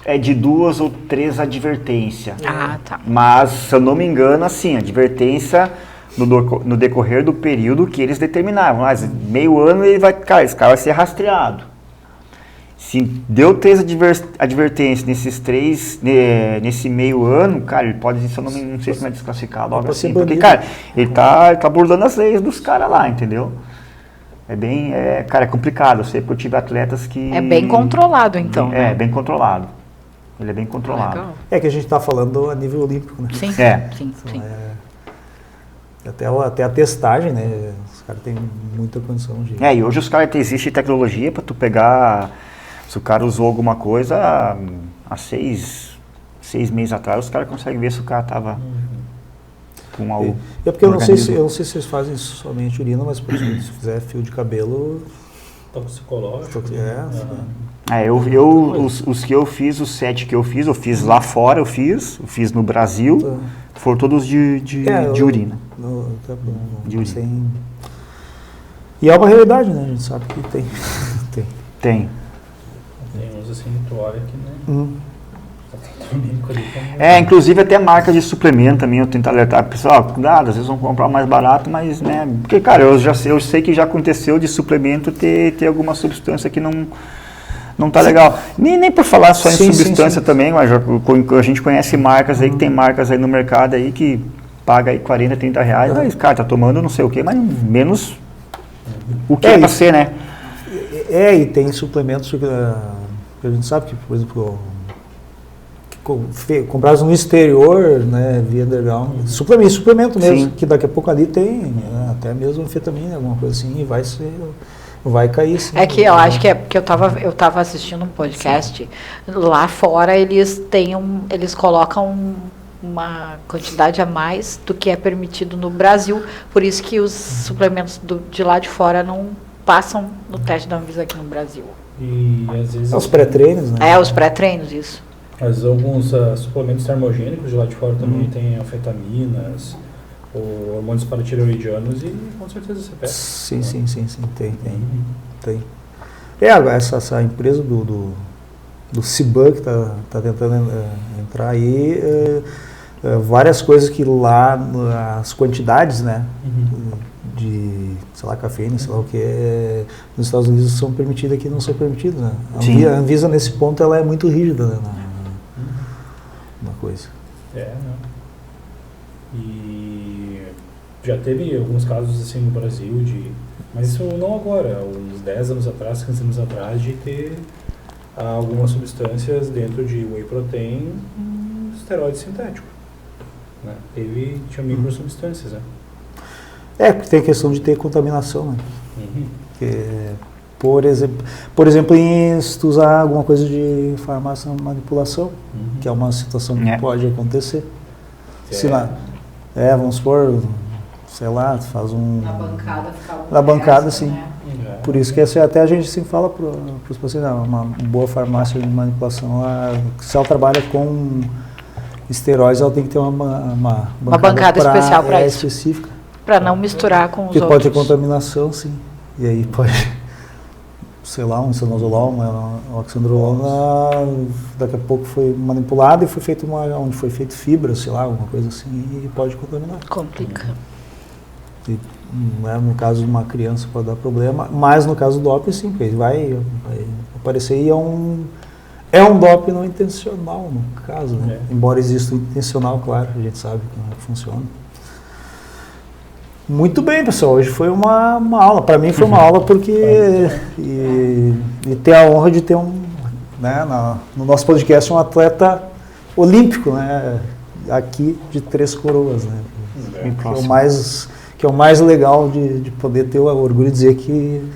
é de 2 ou 3 advertências. Ah, tá. Mas, se eu não me engano, assim, advertência no decorrer do período que eles determinavam. Mas meio ano esse cara vai ser rastreado. Se deu 3 advertências nesse meio ano, cara, ele pode, se eu não sei se não é desclassificado, algo assim. Porque, cara, ele tá burlando as leis dos caras lá, entendeu? Cara, é complicado. Eu sei porque eu tive atletas que... É bem controlado, então. É, bem controlado. Ele é bem controlado. Legal. É que a gente está falando a nível olímpico, né? Sim, É. sim. Até a testagem, né? Os caras têm muita condição de... E hoje os caras existe tecnologia para tu pegar... Se o cara usou alguma coisa há 6 meses atrás, os caras conseguem ver se o cara tava com algo. É porque eu não sei se vocês fazem somente urina, mas por exemplo, se fizer fio de cabelo... Toxicológico. Os que eu fiz, os 7 que eu fiz lá fora, eu fiz no Brasil, foram todos de urina. De urina. E é uma realidade, né? A gente sabe que tem. Tem uns assim, tu olha que, né? Inclusive até marcas de suplemento também, eu tento alertar o pessoal, cuidado, às vezes vão comprar mais barato, mas, né, porque, cara, eu sei que já aconteceu de suplemento ter alguma substância que não tá legal. Nem por falar só em substância também, mas a gente conhece marcas aí, que tem marcas aí no mercado aí que paga aí 40, 30 reais, mas, cara, tá tomando não sei o que, mas menos o que é pra ser, né? E tem suplementos que a gente sabe que, por exemplo, comprados no exterior, né, via underground, suplemento mesmo, sim, que daqui a pouco ali tem até mesmo anfetamina, alguma coisa assim, e vai cair sim. É que eu acho que é porque eu tava assistindo um podcast, sim, lá fora eles colocam uma quantidade a mais do que é permitido no Brasil, por isso que os suplementos de lá de fora não passam no teste da Anvisa aqui no Brasil. E às vezes... Os pré-treinos, né? Os pré-treinos, isso. Mas alguns suplementos termogênicos de lá de fora também tem anfetaminas, ou hormônios paratireoidianos e com certeza você pega. Sim, tem. Essa empresa do Ciban que está tentando entrar aí, várias coisas que lá, as quantidades, né, de, sei lá, cafeína, sei lá o que, nos Estados Unidos são permitidas, aqui não são permitidas, né? A Anvisa, nesse ponto, ela é muito rígida, né, na coisa. E já teve alguns casos assim no Brasil mas isso não agora, uns 10 anos atrás, 15 anos atrás, de ter algumas substâncias dentro de whey protein, esteroide sintético, né? Tinha microsubstâncias, né? Porque tem a questão de ter contaminação, né? Por exemplo, se tu usar alguma coisa de farmácia manipulação, que é uma situação que pode acontecer. Vamos supor, sei lá, tu faz na bancada, sim. Né? Por isso que até a gente sempre fala para os pacientes, uma boa farmácia de manipulação, se ela trabalha com esteróides, ela tem que ter uma bancada especial para isso. Específica. Para não misturar com os outros. Porque pode ter contaminação, sim. E aí pode, sei lá, um cenozolol, um oxandrolona, daqui a pouco foi manipulado e foi feito onde foi feito fibra, sei lá, alguma coisa assim, e pode contaminar. Complica. E, no caso de uma criança pode dar problema, mas no caso do doping, sim, porque ele vai aparecer e é um doping não intencional, no caso, né? Embora exista o intencional, claro, a gente sabe como é que funciona. Muito bem, pessoal, hoje foi uma aula, para mim foi uma aula porque e ter a honra de ter né, no nosso podcast um atleta olímpico, né, aqui de Três Coroas, né, que é o mais legal de poder ter o orgulho de dizer que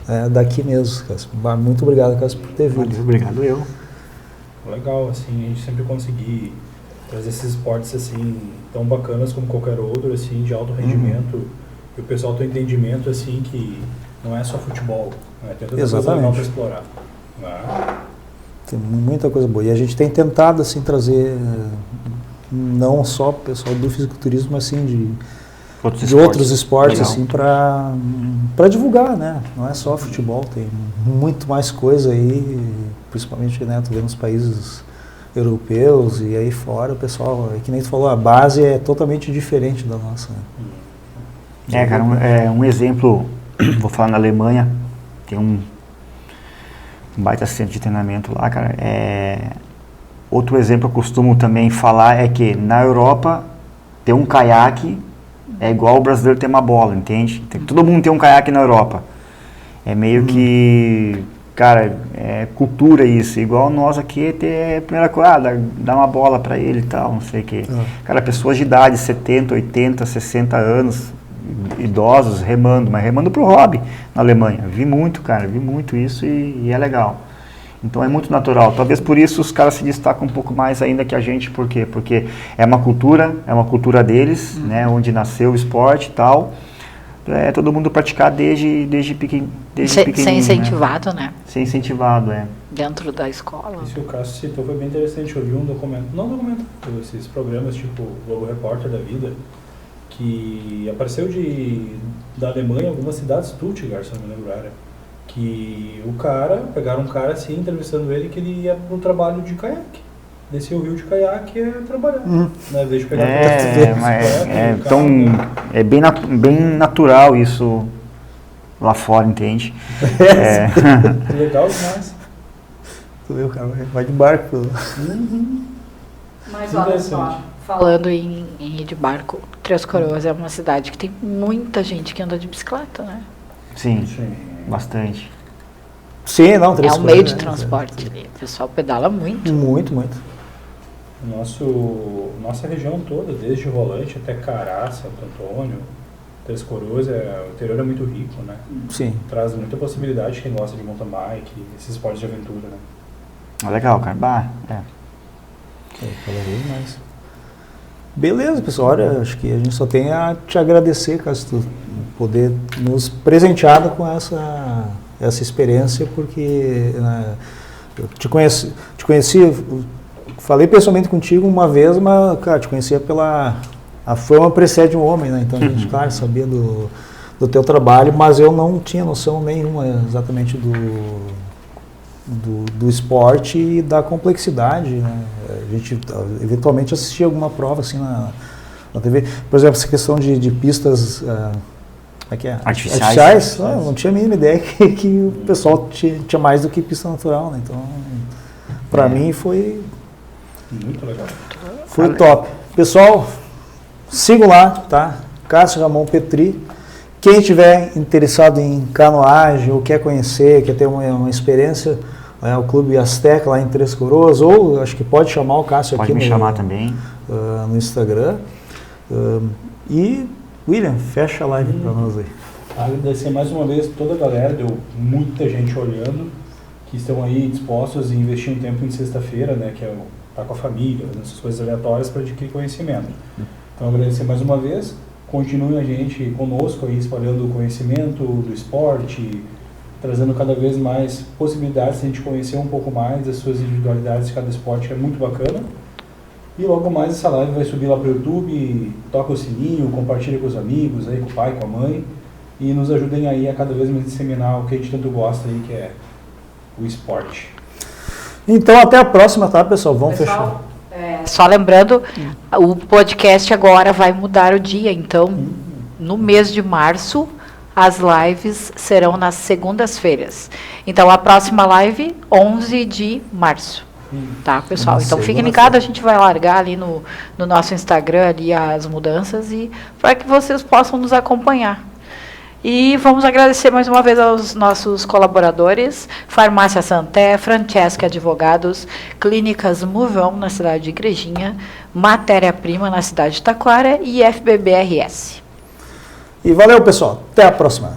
é daqui mesmo, Cássio. Muito obrigado, Cássio, por ter vindo. Obrigado eu. Legal, assim, a gente sempre conseguir trazer esses esportes assim tão bacanas como qualquer outro, assim, de alto rendimento, e o pessoal tem entendimento assim que não é só futebol, né? Tem tanta coisa legal para explorar. Tem muita coisa boa. E a gente tem tentado assim trazer não só o pessoal do fisiculturismo, mas assim outros esportes, Legal. assim, para divulgar, né? Não é só futebol, tem muito mais coisa aí, principalmente, né, tu vê nos países europeus e aí fora, o pessoal, que nem tu falou, a base é totalmente diferente da nossa. Né? Cara, um exemplo, vou falar na Alemanha, tem um baita centro de treinamento lá, cara. Outro exemplo que eu costumo também falar é que na Europa ter um caiaque é igual o brasileiro ter uma bola, entende? Todo mundo tem um caiaque na Europa. É meio que, cara, é cultura isso. Igual nós aqui ter a primeira coisa, dá uma bola pra ele e tal, não sei o quê. Cara, pessoas de idade, 70, 80, 60 anos, idosos, remando, mas remando pro hobby na Alemanha. Vi muito isso e é legal. Então é muito natural. Talvez por isso os caras se destacam um pouco mais ainda que a gente. Por quê? Porque é uma cultura deles, né, onde nasceu o esporte e tal. Todo mundo praticar desde pequenininho. Ser incentivado, né? Ser incentivado, Dentro da escola. Isso que o Cássio citou foi bem interessante. Eu vi um esses programas tipo Globo Repórter da vida, que apareceu da Alemanha, algumas cidades, Stuttgart, se não me lembro, que pegaram um cara assim, entrevistando ele, que ele ia pro trabalho de caiaque. Descia o rio de caiaque e ia trabalhar. Né? Desde pegar é bem natural isso lá fora, entende? Legal demais. Tu vê, o cara vai de barco. Mas olha só, falando em ir de barco, Três Coroas é uma cidade que tem muita gente que anda de bicicleta, né? Sim. Bastante. Sim, não, é um meio de transporte ali. O pessoal pedala muito. Muito. Nossa região toda, desde Rolante até Cará, Santo Antônio, Três Coroas, o interior é muito rico, né? Sim. Traz muita possibilidade quem gosta de mountain bike, esses esportes de aventura, né? Legal, cara. Cada vez mais. Beleza, pessoal. Olha, acho que a gente só tem a te agradecer, Cássio, tu poder nos presentear com essa experiência, porque eu te conheci, falei pessoalmente contigo uma vez, mas, cara, te conhecia a fama precede um homem, né? Então a gente, claro, sabia do teu trabalho, mas eu não tinha noção nenhuma exatamente do esporte e da complexidade, né? A gente eventualmente assistia alguma prova assim na TV. Por exemplo, essa questão de pistas artificiais, não tinha a mínima ideia que o pessoal tinha mais do que pista natural, né? Então, para mim foi muito legal. Foi top. Pessoal, sigam lá, tá? Cássio Ramon Petri. Quem tiver interessado em canoagem ou quer conhecer, quer ter uma experiência, o Clube Azteca lá em Três Coroas, ou acho que pode chamar o Cássio pode aqui me chamar também no Instagram. E William, fecha a live para nós aí. Agradecer mais uma vez toda a galera, deu muita gente olhando, que estão aí dispostos a investir um tempo em sexta-feira, né, que é estar com a família, fazendo essas coisas aleatórias para adquirir conhecimento. Então agradecer mais uma vez, continuem a gente conosco aí espalhando o conhecimento do esporte, trazendo cada vez mais possibilidades de a gente conhecer um pouco mais das suas individualidades de cada esporte, que é muito bacana. E logo mais essa live vai subir lá para o YouTube, toca o sininho, compartilha com os amigos, aí, com o pai, com a mãe, e nos ajudem aí a cada vez mais disseminar o que a gente tanto gosta aí, que é o esporte. Então até a próxima, tá, pessoal? Vamos fechar. Só lembrando, o podcast agora vai mudar o dia, então no mês de março as lives serão nas segundas-feiras. Então a próxima live, 11 de março. Tá, pessoal? Então fiquem ligados, a gente vai largar ali no nosso Instagram ali as mudanças e para que vocês possam nos acompanhar. E vamos agradecer mais uma vez aos nossos colaboradores, Farmácia Santé, Francesca Advogados, Clínicas Move On na cidade de Igrejinha, Matéria Prima na cidade de Taquara e FBBRS. E valeu, pessoal. Até a próxima.